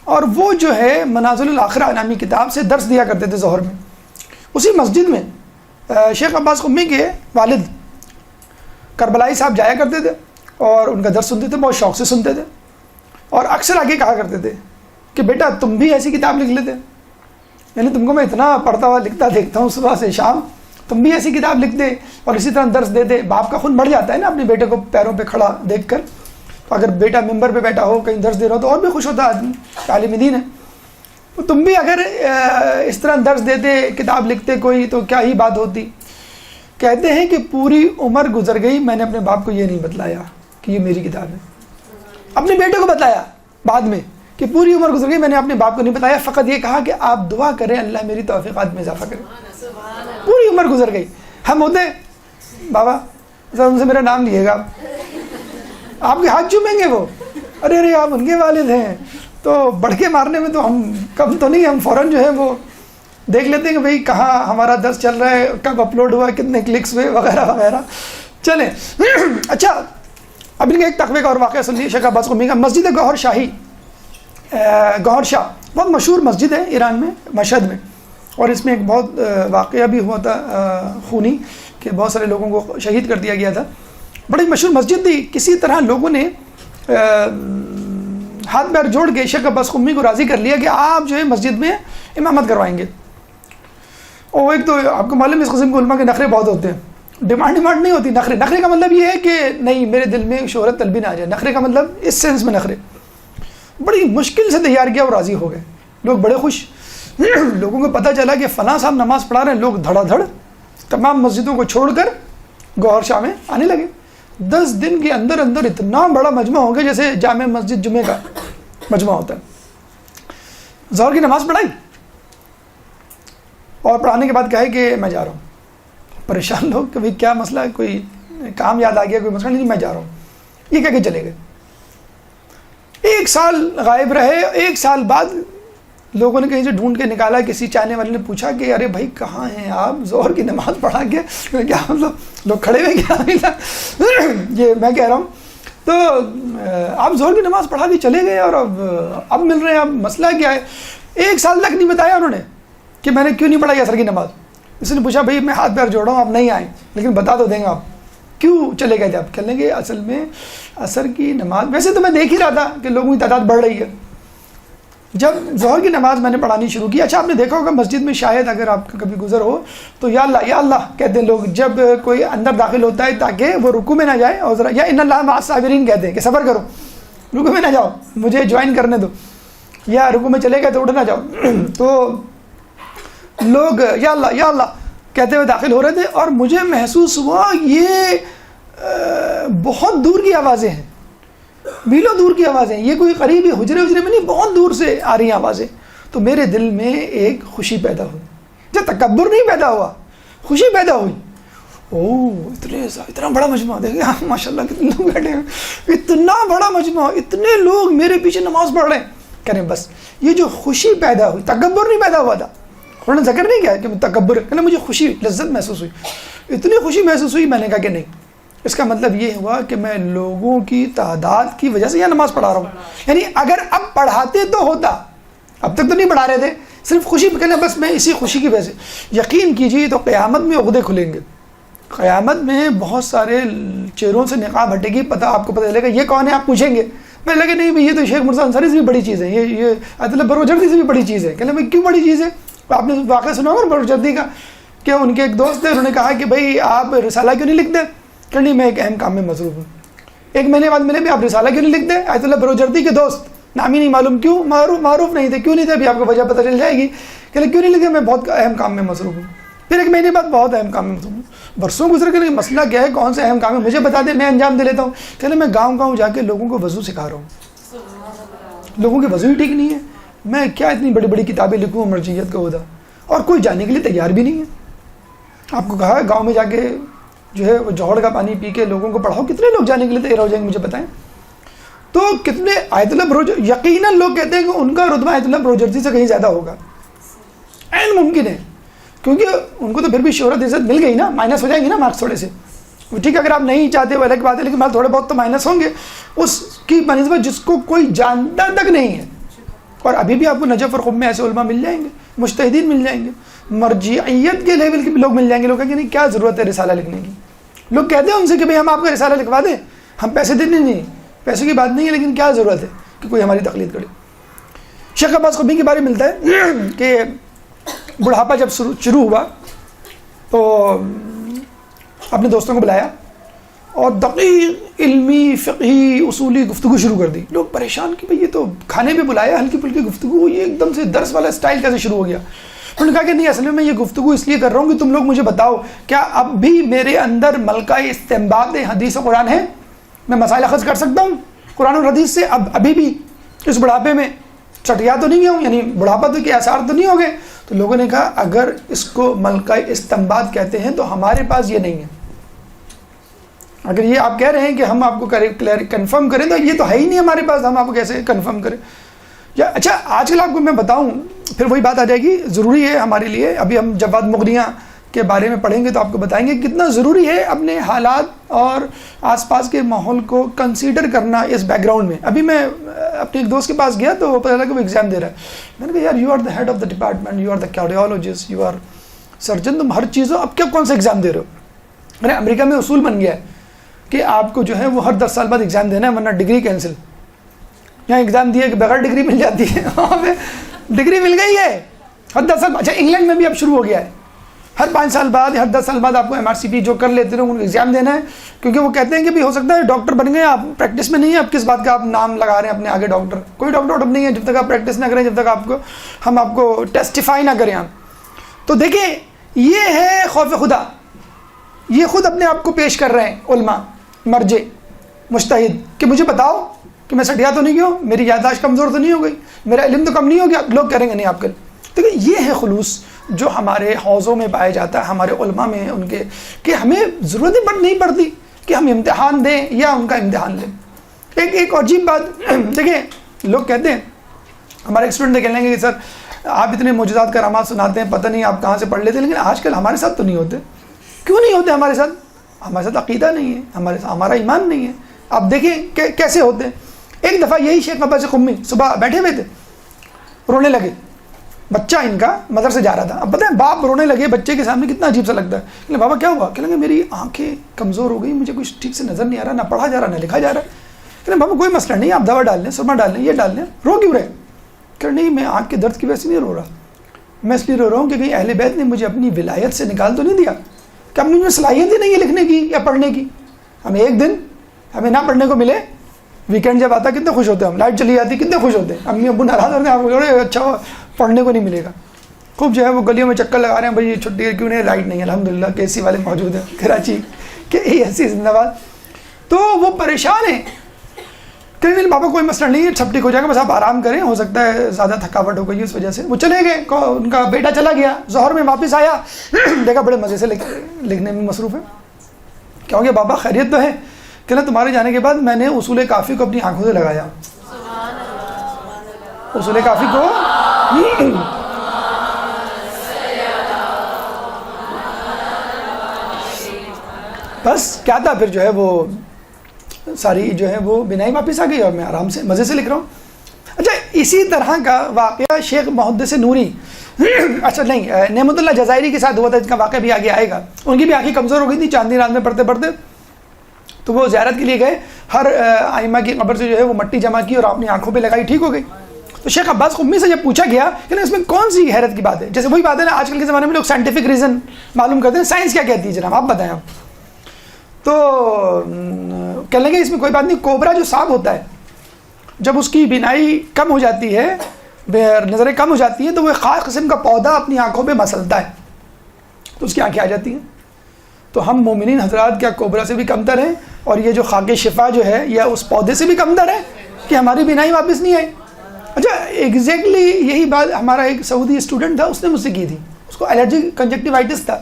اور وہ جو ہے منازل الاخرہ نامی کتاب سے درس دیا کرتے تھے ظہر میں۔ اسی مسجد میں شیخ عباس قمی کے والد کربلائی صاحب جایا کرتے تھے اور ان کا درس سنتے تھے، بہت شوق سے سنتے تھے، اور اکثر آگے کہا کرتے تھے کہ بیٹا تم بھی ایسی کتاب لکھ لیتے، یعنی تم کو میں اتنا پڑھتا ہوا لکھتا دیکھتا ہوں صبح سے شام، تم بھی ایسی کتاب لکھ دے اور اسی طرح درس دے دے۔ باپ کا خون بڑھ جاتا ہے نا اپنے بیٹے کو پیروں پہ کھڑا دیکھ کر، اگر بیٹا ممبر پہ بیٹھا ہو کہیں درس دے رہا ہو تو اور بھی خوش ہوتا آدمی، عالم دین ہے، تو تم بھی اگر اس طرح درس دیتے، کتاب لکھتے کوئی تو کیا ہی بات ہوتی۔ کہتے ہیں کہ پوری عمر گزر گئی، میں نے اپنے باپ کو یہ نہیں بتلایا کہ یہ میری کتاب ہے، اپنے بیٹے کو بتلایا بعد میں کہ پوری عمر گزر گئی، میں نے اپنے باپ کو نہیں بتایا، فقط یہ کہا کہ آپ دعا کریں اللہ میری توفیقات میں اضافہ کرے۔ پوری عمر گزر گئی، ہم ہوتے بابا ذرا ان سے میرا نام لیے گا، آپ کے ہاتھ چومیں گے وہ ارے ارے آپ ان کے والد ہیں. تو بڑھ کے مارنے میں تو ہم کم تو نہیں, ہم فوراً جو ہے وہ دیکھ لیتے ہیں کہ بھئی کہاں ہمارا درس چل رہا ہے, کب اپلوڈ ہوا, کتنے کلکس ہوئے, وغیرہ وغیرہ. چلیں اچھا, اب ان کا ایک تقوی کا اور واقعہ سن لیجیے شیخ عباس قمی کا. مسجد گوہر شاہی, گوہر شاہ بہت مشہور مسجد ہے ایران میں, مشہد میں, اور اس میں ایک بہت واقعہ بھی ہوا تھا خونی, کہ بہت سارے لوگوں کو شہید کر دیا گیا تھا. بڑی مشہور مسجد تھی. کسی طرح لوگوں نے ہاتھ پیر جوڑ کے شیخ عباس قمی کو راضی کر لیا کہ آپ جو ہے مسجد میں امامت کروائیں گے. اور ایک تو آپ کو معلوم اس قسم کے علماء کے نخرے بہت ہوتے ہیں. ڈیمانڈ نہیں ہوتی, نخرے کا مطلب یہ ہے کہ نہیں میرے دل میں شہرت طلبی نہ آ جائے. نخرے کا مطلب اس سینس میں نخرے. بڑی مشکل سے تیار کیا اور راضی ہو گئے. لوگ بڑے خوش. لوگوں کو پتہ چلا کہ فلاں صاحب نماز پڑھا رہے ہیں. لوگ دھڑا دھڑ تمام مسجدوں کو چھوڑ کر گوہر شاہ میں آنے لگے. 10 دن کے اندر اندر اتنا بڑا مجمع ہو گیا جیسے جامع مسجد جمعہ کا مجمع ہوتا ہے. ظہر کی نماز پڑھائی اور پڑھانے کے بعد کہے کہ میں جا رہا ہوں. پریشان لوگ کہ بھائی کیا مسئلہ ہے, کوئی کام یاد آ گیا, کوئی مسئلہ نہیں, میں جا رہا ہوں. یہ کہہ کے چلے گئے. 1 سال غائب رہے. 1 سال بعد لوگوں نے کہیں سے ڈھونڈ کے نکالا. کسی چاہنے والے نے پوچھا کہ ارے بھائی کہاں ہیں آپ, ظہر کی نماز پڑھا کے کیا مطلب لوگ کھڑے ہوئے کیا. یہ میں کہہ رہا ہوں تو آپ ظہر کی نماز پڑھا کے چلے گئے اور اب مل رہے ہیں. اب مسئلہ کیا ہے؟ 1 سال تک نہیں بتایا انہوں نے کہ میں نے کیوں نہیں پڑھائی عصر کی نماز. اس نے پوچھا بھائی میں ہاتھ پیر جوڑا ہوں, آپ نہیں آئیں, لیکن بتا تو دیں گے آپ کیوں چلے گئے تھے. آپ کہنے لگے اصل میں عصر کی نماز, ویسے تو میں دیکھ ہی رہا تھا کہ لوگوں کی تعداد بڑھ رہی ہے. جب ظہر کی نماز میں نے پڑھانی شروع کی, اچھا آپ نے دیکھا ہوگا مسجد میں شاید اگر آپ کا کبھی گزر ہو تو یا اللہ کہتے ہیں لوگ جب کوئی اندر داخل ہوتا ہے تاکہ وہ رکوع میں نہ جائے, اور ذرا یا ان اللہ مع الصابرین کہتے ہیں کہ صبر کرو, رکوع میں نہ جاؤ, مجھے جوائن کرنے دو, یا رکوع میں چلے گئے تو اٹھ نہ جاؤ. تو لوگ یا اللہ کہتے ہوئے داخل ہو رہے تھے اور مجھے محسوس ہوا یہ بہت دور کی آوازیں ہیں, میلوں دور کی آوازیں. یہ کوئی قریبی حجرے میں نہیں, بہت دور سے آ رہی ہیں آوازیں. تو میرے دل میں ایک خوشی پیدا ہوئی. جب تکبر نہیں پیدا ہوا, خوشی پیدا ہوئی. اتنا بڑا مجمع, دیکھیں ماشاء اللہ کتنے لوگ بیٹھے ہیں, اتنا بڑا مجمع, اتنے لوگ میرے پیچھے نماز پڑھ رہے ہیں. کہنے بس یہ جو خوشی پیدا ہوئی, تکبر نہیں پیدا ہوا تھا. انہوں نے ذکر نہیں کیا کہ تکبر, کہنا مجھے خوشی لذت محسوس ہوئی, اتنی خوشی محسوس ہوئی. میں نے کہا کہ نہیں, اس کا مطلب یہ ہوا کہ میں لوگوں کی تعداد کی وجہ سے یہ نماز پڑھا رہا ہوں. یعنی اگر اب پڑھاتے تو ہوتا, اب تک تو نہیں پڑھا رہے تھے, صرف خوشی پہ کہنا بس میں اسی خوشی کی وجہ سے. یقین کیجیے تو قیامت میں عقدے کھلیں گے. قیامت میں بہت سارے چہروں سے نقاب ہٹے گی, آپ کو پتہ چلے گا یہ کون ہے. آپ پوچھیں گے, میں لگے نہیں بھائی یہ تو شیخ مرزا انصاری سے بھی بڑی چیز ہے, یہ آیت اللہ بروجردی سے بھی بڑی چیز ہے. کہنا بھائی کیوں بڑی چیز ہے؟ آپ نے واقعہ سنا ہوگا بروجردی کا, کہ ان کے ایک دوست تھے, انہوں نے کہا کہ بھائی آپ رسالہ کیوں نہیں لکھتے؟ کہ نہیں میں ایک اہم کام میں مصروف ہوں. 1 مہینے بعد ملے بھی, آپ رسالہ کیوں نہیں لکھتے؟ آیت اللہ بروجردی کے دوست, نام ہی نہیں معلوم, کیوں معروف نہیں تھے, کیوں نہیں تھے, ابھی آپ کو وجہ پتہ چل جائے گی. کہ کیوں نہیں لکھتے؟ میں بہت اہم کام میں مصروف ہوں. پھر 1 مہینے بعد بہت اہم کام میں مصروف ہوں. برسوں گزر کے مسئلہ کیا ہے, کون سے اہم کام ہے, مجھے بتا دیں, میں انجام دے لیتا ہوں. کہ میں گاؤں جا کے لوگوں کو وضو سکھا رہا ہوں. لوگوں کے وضو ہی ٹھیک نہیں ہے, میں کیا اتنی بڑی بڑی کتابیں لکھوں مرجعیت کا عہدہ, اور کوئی جانے کے لیے تیار بھی نہیں ہے. آپ کو کہا ہے گاؤں میں جا کے جو ہے وہ جوہر کا پانی پی کے لوگوں کو پڑھاؤ, کتنے لوگ جانے کے لیے تیار ہو جائیں گے مجھے بتائیں. تو کتنے آیت اللہ یقیناً لوگ کہتے ہیں کہ ان کا رتبہ آیت اللہ بروجردی سے کہیں زیادہ ہوگا. عین ممکن ہے, کیونکہ ان کو تو پھر بھی شہرت عزت مل گئی نا, مائنس ہو جائیں گی نا مارکس تھوڑے سے. ٹھیک ہے اگر آپ نہیں چاہتے وہ الگ بات ہے, لیکن تھوڑے بہت تو مائنس ہوں گے اس کی بنسبت جس کو کوئی جانتا تک نہیں ہے. اور ابھی بھی آپ کو نجف اور خب میں ایسے علماء مل جائیں گے, مجتہدین مل جائیں گے, مرجعیت کے لیول کے بھی لوگ مل جائیں گے. لوگ کہیں گے نہیں کیا ضرورت ہے رسالہ لکھنے کی. لوگ کہتے ہیں ان سے کہ بھائی ہم آپ کو رسالہ لکھوا دیں, ہم پیسے دینے نہیں, پیسے کی بات نہیں ہے, لیکن کیا ضرورت ہے کہ کوئی ہماری تقلید کرے. شیخ عباس قمی کے بارے میں ملتا ہے کہ بڑھاپا جب شروع ہوا تو اپنے دوستوں کو بلایا اور دقیق علمی فقہی اصولی گفتگو شروع کر دی. لوگ پریشان کہ بھئی یہ تو کھانے پہ بلایا, ہلکی پھلکی گفتگو, یہ ایک دم سے درس والا سٹائل کیسے شروع ہو گیا. انہوں نے کہا کہ نہیں, اصل میں یہ گفتگو اس لیے کر رہا ہوں کہ تم لوگ مجھے بتاؤ کیا اب بھی میرے اندر ملکہ استنباط حدیث و قرآن ہے, میں مسائل اخذ کر سکتا ہوں قرآن و حدیث سے ابھی بھی اس بڑھاپے میں, چٹیا تو نہیں ہوں, یعنی بڑھاپا تو کے آثار تو نہیں ہو گئے. تو لوگوں نے کہا اگر اس کو ملکہ استنباط کہتے ہیں تو ہمارے پاس یہ نہیں ہے, اگر یہ آپ کہہ رہے ہیں کہ ہم آپ کو کنفرم کریں تو یہ تو ہے ہی نہیں ہمارے پاس، ہم آپ کو کیسے کنفرم کریں؟ یا اچھا آج کل آپ کو میں بتاؤں، پھر وہی بات آ جائے گی، ضروری ہے ہمارے لیے، ابھی ہم جواد مغنیہ کے بارے میں پڑھیں گے تو آپ کو بتائیں گے کتنا ضروری ہے اپنے حالات اور آس پاس کے ماحول کو کنسیڈر کرنا اس بیک گراؤنڈ میں۔ ابھی میں اپنے ایک دوست کے پاس گیا تو وہ پتہ لگا کہ وہ ایگزام دے رہا ہے، میں نے کہا یار you are the head of the department, you are the cardiologist, you are surgeon, تم ہر چیزوں اب کیا کون سا ایگزام دے رہے ہو؟ میں نے امریکہ میں اصول بن گیا ہے کہ آپ کو جو ہے وہ ہر 10 سال بعد ایگزام دینا ہے ورنہ ڈگری کینسل۔ یہاں ایگزام دیا کہ بغیر ڈگری مل جاتی ہے، وہاں پہ ڈگری مل گئی ہے ہر 10 سال۔ اچھا انگلینڈ میں بھی اب شروع ہو گیا ہے، ہر 5 سال بعد ہر 10 سال بعد آپ کو MRCP جو کر لیتے ہیں ان کو ایگزام دینا ہے، کیونکہ وہ کہتے ہیں کہ بھی ہو سکتا ہے ڈاکٹر بن گئے آپ پریکٹس میں نہیں ہے، اب کس بات کا آپ نام لگا رہے ہیں اپنے آگے ڈاکٹر؟ کوئی ڈاکٹر نہیں ہے جب تک آپ پریکٹس نہ کریں، جب تک ہم آپ کو ٹیسٹیفائی نہ کریں آپ۔ تو دیکھیں یہ ہے خوف خدا، یہ خود اپنے آپ کو پیش کر رہے ہیں علماء مرجع مجتہد کہ مجھے بتاؤ کہ میں سٹیا تو نہیں گیا، میری یادداشت کمزور تو نہیں ہو گئی، میرا علم تو کم نہیں ہو گیا؟ لوگ کہیں گے نہیں آپ کل۔ دیکھیں یہ ہے خلوص جو ہمارے حوضوں میں پایا جاتا ہے، ہمارے علماء میں ان کے، کہ ہمیں ضرورت نہیں پڑتی کہ ہم امتحان دیں یا ان کا امتحان لیں۔ ایک عجیب بات دیکھیں، لوگ کہتے ہیں، ہمارے اسٹوڈنٹ کہہ لیں گے کہ سر آپ اتنے معجزات کرامات سناتے ہیں، پتہ نہیں آپ کہاں سے پڑھ لیتے ہیں، لیکن آج کل ہمارے ساتھ تو نہیں ہوتے۔ کیوں نہیں ہوتے ہمارے ساتھ؟ ہمارے ساتھ عقیدہ نہیں ہے، ہمارا ایمان نہیں ہے۔ آپ دیکھیں کہ کیسے ہوتے ہیں۔ ایک دفعہ یہی شیخ عباس قمی صبح بیٹھے ہوئے تھے، رونے لگے، بچہ ان کا مدرسے جا رہا تھا۔ اب پتہ ہے باپ رونے لگے بچے کے سامنے کتنا عجیب سا لگتا ہے، کہ بابا کیا ہوا؟ کہ لگے میری آنکھیں کمزور ہو گئی، مجھے کچھ ٹھیک سے نظر نہیں آ رہا، نہ پڑھا جا رہا نہ لکھا جا رہا ہے۔ کہ بابا کوئی مسئلہ نہیں، آپ دوا ڈال لیں، سرما ڈال لیں، یہ ڈال لیں، رو کیوں رہے؟ کہ نہیں میں آنکھ کے درد کی وجہ سے نہیں رو رہا، میں اس لیے رو رہا ہوں کہ کہیں اہل بیت نے مجھے اپنی ولایت سے نکال تو نہیں دیا، کہ اپنی میں صلاحیت ہی نہیں ہے لکھنے کی یا پڑھنے کی۔ ہمیں ایک دن ہمیں نہ پڑھنے کو ملے، ویکینڈ جب آتا کتنے خوش ہوتے ہیں ہم، لائٹ چلی جاتی کتنے خوش ہوتے ہیں، امی ابو ناراض ہوتے ہیں، آپ کو اچھا پڑھنے کو نہیں ملے گا، خوب جو ہے وہ گلیوں میں چکر لگا رہے ہیں، بھائی چھٹی ہے کیوں نہیں، لائٹ نہیں ہے، الحمدللہ کے سی والے موجود ہیں کراچی کے ایسی زندہ باد۔ تو وہ پریشان ہیں کہ نہیں بابا کوئی مسئلہ نہیں ہے، سب ٹھیک ہو جائے گا، بس آپ آرام کریں، ہو سکتا ہے زیادہ تھکاوٹ ہو گئی اس وجہ سے۔ وہ چلے گئے، ان کا بیٹا چلا گیا، ظہر میں واپس آیا، دیکھا بڑے مزے سے لکھنے میں مصروف ہے۔ کیا ہو گیا بابا خیریت تو ہے؟ کہ نا تمہارے جانے کے بعد میں نے اصول کافی کو اپنی آنکھوں سے لگایا، اصول کافی کو بس کیا تھا، پھر جو ہے وہ ساری جو ہے وہ بنائی واپس آ گئی اور میں آرام سے مزے سے لکھ رہا ہوں۔ اچھا اسی طرح کا واقعہ شیخ محدث نوری اچھا نہیں نعمت اللہ جزائری کے ساتھ ہوا تھا، جس کا واقعہ بھی آگے آئے گا۔ ان کی بھی آنکھیں کمزور ہو گئی تھی چاندنی رات میں پڑھتے پڑھتے، تو وہ زیارت کے لیے گئے، ہر ائمہ کی قبر سے جو ہے وہ مٹی جمع کی اور اپنی آنکھوں پہ لگائی، ٹھیک ہو گئی۔ تو شیخ عباس قمی سے جب پوچھا گیا کہ نا اس میں کون سی حیرت کی بات ہے، جیسے وہی بات ہے نا آج کل کے زمانے میں لوگ سائنٹیفک ریزن معلوم کرتے ہیں، سائنس کیا کہتی ہے جناب آپ بتائیں آپ۔ تو کہنے لگے اس میں کوئی بات نہیں، کوبرا جو سانپ ہوتا ہے جب اس کی بینائی کم ہو جاتی ہے، نظریں کم ہو جاتی ہیں، تو وہ ایک خاص قسم کا پودا اپنی آنکھوں پہ مسلتا ہے تو اس کی آنکھیں آ جاتی ہیں۔ تو ہم مومنین حضرات کیا کوبرا سے بھی کمتر ہیں، اور یہ جو خاک شفا جو ہے یا اس پودے سے بھی کمتر ہے کہ ہماری بینائی واپس نہیں آئی؟ اچھا ایگزیکٹلی یہی بات ہمارا ایک سعودی اسٹوڈنٹ تھا، اس نے مجھ سے کی تھی، اس کو الرجی کنجکٹیوائٹس تھا،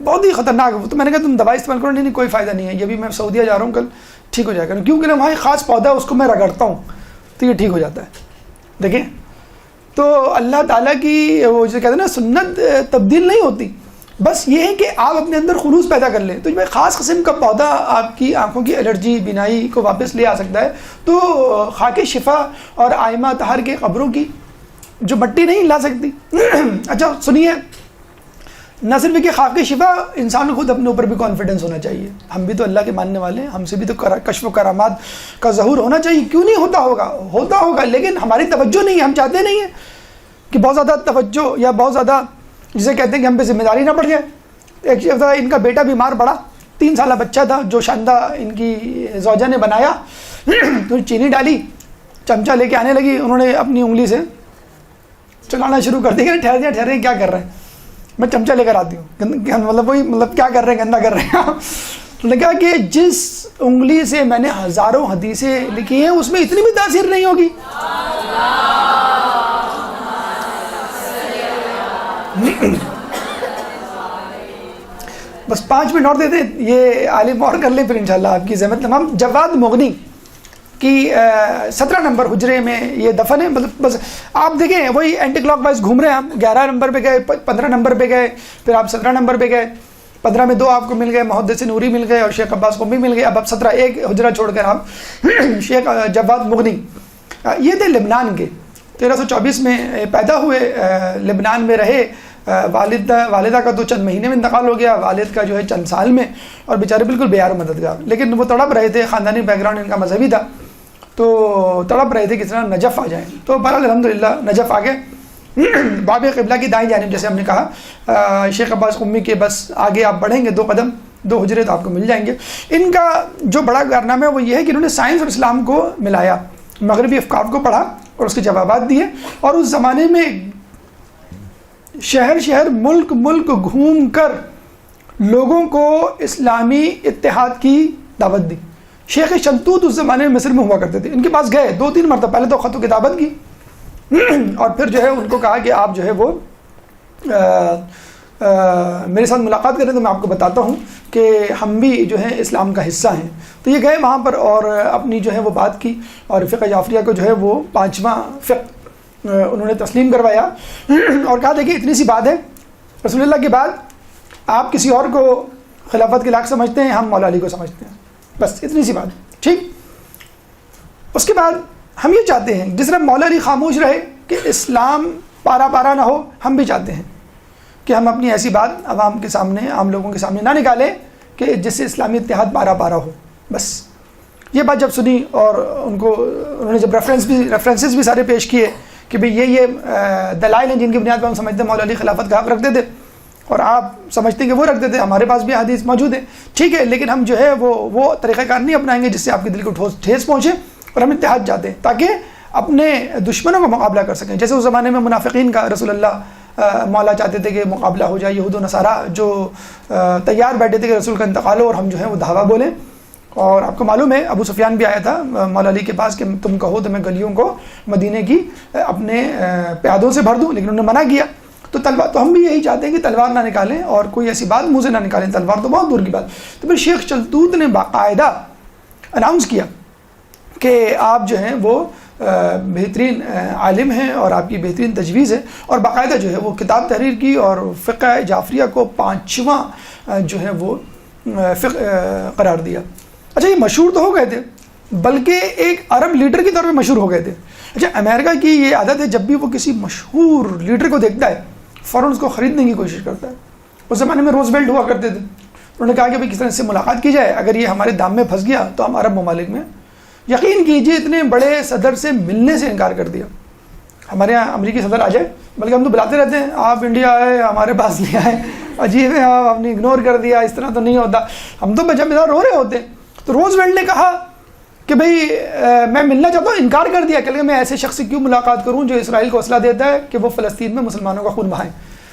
بہت ہی خطرناک۔ تو میں نے کہا تم دوائی استعمال کرو، نہیں کوئی فائدہ نہیں ہے، یہ بھی میں سعودیہ جا رہا ہوں کل ٹھیک ہو جائے گا، کیونکہ وہاں ایک خاص پودا ہے اس کو میں رگڑتا ہوں تو یہ ٹھیک ہو جاتا ہے۔ دیکھیں تو اللہ تعالیٰ کی وہ جو کہتے ہیں نا سنت تبدیل نہیں ہوتی، بس یہ ہے کہ آپ اپنے اندر خلوص پیدا کر لیں، تو جو خاص قسم کا پودا آپ کی آنکھوں کی الرجی بینائی کو واپس لے آ سکتا ہے۔ تو خاک شفا اور آئمہ طہر کے قبروں کی جو مٹی نہیں لا سکتی۔ اچھا سنیے، نہ صرف کہ خاک شفا، انسان کو خود اپنے اوپر بھی کانفیڈنس ہونا چاہیے، ہم بھی تو اللہ کے ماننے والے ہیں، ہم سے بھی تو کشف و کرامات کا ظہور ہونا چاہیے، کیوں نہیں ہوتا ہوگا، لیکن ہماری توجہ نہیں ہے، ہم چاہتے نہیں ہیں کہ بہت زیادہ توجہ یا بہت زیادہ جسے کہتے ہیں کہ ہم پہ ذمہ داری نہ پڑ جائے۔ ایک دفعہ ان کا بیٹا بیمار پڑا، 3 سالہ بچہ تھا جو شاندہ ان کی زوجہ نے بنایا، تو چینی ڈالی، چمچہ لے کے آنے لگی، انہوں نے اپنی انگلی سے چلانا شروع کر دیا، ٹھہرے کیا کر رہے ہیں، میں چمچہ لے کر آتی ہوں، مطلب کیا کر رہے ہیں، گندہ کر رہے ہیں۔ تو نے کہا کہ جس انگلی سے میں نے ہزاروں حدیثیں لکھی ہیں اس میں اتنی بھی تاثیر نہیں ہوگی۔ بس 5 منٹ اور دے دیں, یہ عالم اور کر لیں پھر انشاءاللہ آپ کی زحمت تمام. جواد مغنی کی 17 نمبر حجرے میں یہ دفن ہے. مطلب بس آپ دیکھیں وہی اینٹی کلاک وائز گھوم رہے ہیں. آپ 11 نمبر پہ گئے, 15 نمبر پہ گئے, پھر آپ 17 نمبر پہ گئے, 15 میں 2 آپ کو مل گئے, محدث نوری مل گئے اور شیخ عباس قمی مل گئے. اب آپ 17 ایک حجرہ چھوڑ کر آپ شیخ جواد مغنی, یہ تھے لبنان کے, 1324 میں پیدا ہوئے, لبنان میں رہے. والدہ کا تو چند مہینے میں انتقال ہو گیا, والد کا جو ہے چند سال میں, اور بیچارے بالکل بے یار و مددگار. لیکن وہ تڑپ رہے تھے, خاندانی بیک گراؤنڈ ان کا مذہبی تھا, تو تڑپ رہے تھے کس طرح نجف آ جائیں. تو بہرحال الحمدللہ نجف آ گئے. باب قبلہ کی دائیں جانب جیسے ہم نے کہا, شیخ عباس قمی کے بس آگے آپ بڑھیں گے 2 قدم 2 حجرے تو آپ کو مل جائیں گے. ان کا جو بڑا کارنامہ ہے وہ یہ ہے کہ انہوں نے سائنس اور اسلام کو ملایا, مغربی افکار کو پڑھا اور اس کے جوابات دیے, اور اس زمانے میں شہر شہر ملک ملک گھوم کر لوگوں کو اسلامی اتحاد کی دعوت دی. شیخ شلتوت اس زمانے میں مصر میں ہوا کرتے تھے. ان کے پاس گئے 2-3 مرتبہ, پہلے تو خط و کتابت کی اور پھر جو ہے ان کو کہا کہ آپ جو ہے وہ میرے ساتھ ملاقات کریں تو میں آپ کو بتاتا ہوں کہ ہم بھی جو ہے اسلام کا حصہ ہیں. تو یہ گئے وہاں پر اور اپنی جو ہے وہ بات کی, اور فقہ جعفریہ کو جو ہے وہ 5واں فقہ انہوں نے تسلیم کروایا اور کہا دیکھیں اتنی سی بات ہے, رسول اللہ کے بعد آپ کسی اور کو خلافت کے لائق سمجھتے ہیں, ہم مولا علی کو سمجھتے ہیں, بس اتنی سی بات ہے. ٹھیک, اس کے بعد ہم یہ چاہتے ہیں جس طرح مولا علی خاموش رہے کہ اسلام پارا پارا نہ ہو, ہم بھی چاہتے ہیں کہ ہم اپنی ایسی بات عوام کے سامنے, عام لوگوں کے سامنے نہ نکالیں کہ جس سے اسلامی اتحاد پارا پارا ہو. بس یہ بات جب سنی اور انہوں نے جب ریفرنسز بھی سارے پیش کیے کہ بھئی یہ دلائل ہیں جن کی بنیاد پر ہم سمجھتے ہیں مولا علی خلافت کا حق رکھتے تھے, اور آپ سمجھتے ہیں کہ وہ رکھتے تھے, ہمارے پاس بھی حدیث موجود ہے. ٹھیک ہے, لیکن ہم جو ہے وہ طریقہ کار نہیں اپنائیں گے جس سے آپ کے دل کو ٹھیس پہنچے, اور ہم اتحاد چاہتے ہیں تاکہ اپنے دشمنوں کا مقابلہ کر سکیں. جیسے اس زمانے میں منافقین کا رسول اللہ مولا چاہتے تھے کہ مقابلہ ہو جائے, یہود و نصارہ جو تیار بیٹھے تھے کہ رسول کا انتقال ہو اور ہم جو ہے وہ دھاوا بولیں. اور آپ کو معلوم ہے ابو سفیان بھی آیا تھا مولا علی کے پاس کہ تم کہو تو میں گلیوں کو مدینے کی اپنے پیادوں سے بھر دوں, لیکن انہوں نے منع کیا. تو ہم بھی یہی چاہتے ہیں کہ تلوار نہ نکالیں اور کوئی ایسی بات منہ سے نہ نکالیں, تلوار تو بہت دور کی بات. تو پھر شیخ شلتوت نے باقاعدہ اناؤنس کیا کہ آپ جو ہیں وہ بہترین عالم ہیں اور آپ کی بہترین تجویز ہے, اور باقاعدہ جو ہے وہ کتاب تحریر کی اور فقہ جعفریہ کو 5واں جو ہے وہ فقہ قرار دیا. اچھا, یہ مشہور تو ہو گئے تھے بلکہ ایک عرب لیڈر کی طور پہ مشہور ہو گئے تھے. اچھا, امریکہ کی یہ عادت ہے جب بھی وہ کسی مشہور لیڈر کو دیکھتا ہے فوراً اس کو خریدنے کی کوشش کرتا ہے. اس زمانے میں روزویلٹ ہوا کرتے تھے, انہوں نے کہا کہ بھائی کس طرح سے ملاقات کی جائے, اگر یہ ہمارے دام میں پھنس گیا تو ہم عرب ممالک میں, یقین کیجئے اتنے بڑے صدر سے ملنے سے انکار کر دیا. ہمارے یہاں امریکی صدر آ جائے, بلکہ ہم تو بلاتے رہتے ہیں آپ انڈیا آئے, ہمارے پاس نہیں آئے, عجیب ہے, آپ نے اگنور کر دیا, اس طرح تو نہیں ہوتا. ہم تو جب ادھر رو رہے ہوتے. تو روزویلٹ نے کہا کہ بھئی میں ملنا چاہتا ہوں, انکار کر دیا کہ میں ایسے شخص سے کیوں ملاقات کروں جو اسرائیل کو اسلحہ دیتا ہے کہ وہ فلسطین میں مسلمانوں کا خون بہائیں.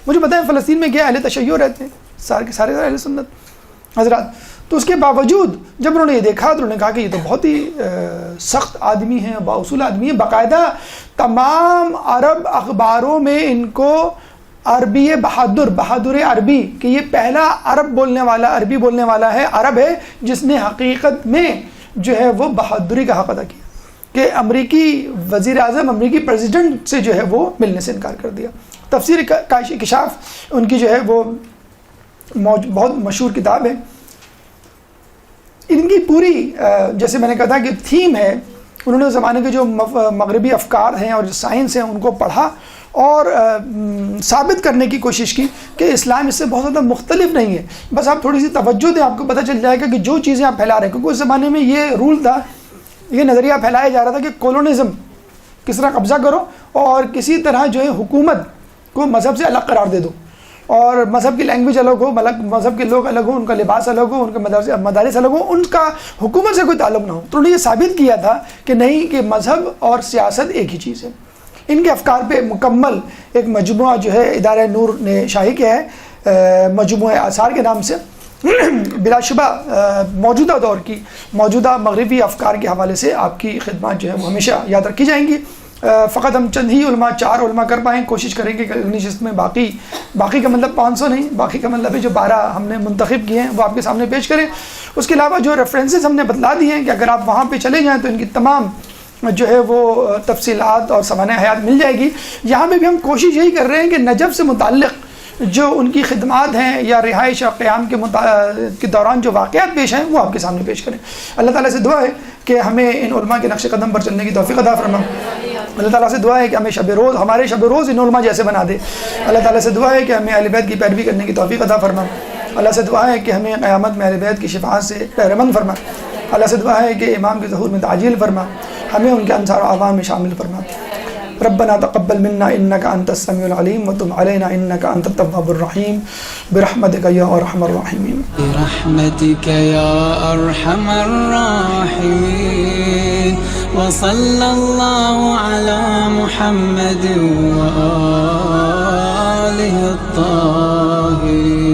مجھے پتہ ہے فلسطین میں کیا اہل تشیع رہتے ہیں, سارے کے سارے اہل سنت حضرات. تو اس کے باوجود جب انہوں نے یہ دیکھا تو انہوں نے کہا کہ یہ تو بہت ہی سخت آدمی ہیں, بااصول آدمی ہیں. باقاعدہ تمام عرب اخباروں میں ان کو عربی بہادر عربی کہ یہ پہلا عربی بولنے والا ہے, عرب ہے جس نے حقیقت میں جو ہے وہ بہادری کا حق ادا کیا کہ امریکی وزیر اعظم, امریکی پریزیڈنٹ سے جو ہے وہ ملنے سے انکار کر دیا. تفسیر کشاف ان کی جو ہے وہ بہت مشہور کتاب ہے. ان کی پوری جیسے میں نے کہا تھا کہ تھیم ہے, انہوں نے زمانے کے جو مغربی افکار ہیں اور جو سائنس ہیں ان کو پڑھا اور ثابت کرنے کی کوشش کی کہ اسلام اس سے بہت زیادہ مختلف نہیں ہے. بس آپ تھوڑی سی توجہ دیں, آپ کو پتہ چل جائے گا کہ جو چیزیں آپ پھیلا رہے ہیں, کیونکہ اس زمانے میں یہ رول تھا, یہ نظریہ پھیلایا جا رہا تھا کہ کولونزم کس طرح قبضہ کرو اور کسی طرح جو ہے حکومت کو مذہب سے الگ قرار دے دو, اور مذہب کی لینگویج الگ ہو, مذہب کے لوگ الگ ہوں, ان کا لباس الگ ہو, ان کے مدارس الگ ہوں, ان کا حکومت سے کوئی تعلق نہ ہو. تو انہوں نے یہ ثابت کیا تھا کہ نہیں, کہ مذہب اور سیاست ایک ہی چیز ہے. ان کے افکار پہ مکمل ایک مجموعہ جو ہے ادارہ نور نے شائع کیا ہے مجموعہ آثار کے نام سے. بلا شبہ موجودہ دور کی موجودہ مغربی افکار کے حوالے سے آپ کی خدمات جو ہے وہ ہمیشہ یاد رکھی جائیں گی. فقط ہم چند ہی علماء 4 علماء کر پائیں. کوشش کریں گے کہ اگلی نشست میں باقی کا مطلب 500 نہیں، باقی کا مطلب ہے جو 12 ہم نے منتخب کیے ہیں وہ آپ کے سامنے پیش کریں. اس کے علاوہ جو ریفرنسز ہم نے بتلا دی ہیں کہ اگر آپ وہاں پہ چلے جائیں تو ان کی تمام جو ہے وہ تفصیلات اور سوانح حیات مل جائے گی. یہاں پہ بھی ہم کوشش یہی کر رہے ہیں کہ نجف سے متعلق جو ان کی خدمات ہیں یا رہائش اور قیام کے دوران جو واقعات پیش ہیں وہ آپ کے سامنے پیش کریں. اللہ تعالیٰ سے دعا ہے کہ ہمیں ان علماء کے نقش قدم پر چلنے کی توفیق عطا فرما. اللہ تعالیٰ سے دعا ہے کہ ہمیں ہمارے شب روز ان علماء جیسے بنا دے. اللہ تعالیٰ سے دعا ہے کہ ہمیں اہل بیت کی پیروی کرنے کی توفیق عطا فرما. اللہ سے دعا ہے کہ ہمیں قیامت میں اہل بیت کی شفاعت سے بہرمند فرما. اللہ سے دعا ہے کہ امام کے ظہور میں تعجیل فرما، ہمیں ان کے انصار و اعوان میں شامل فرما. ربنا تقبل منا انك انت السميع العليم وتب علينا انك انت التواب الرحيم برحمتك يا ارحم الراحمين. برحمتك يا ارحم الراحمين. وصلى الله على محمد وآله الطاهرين.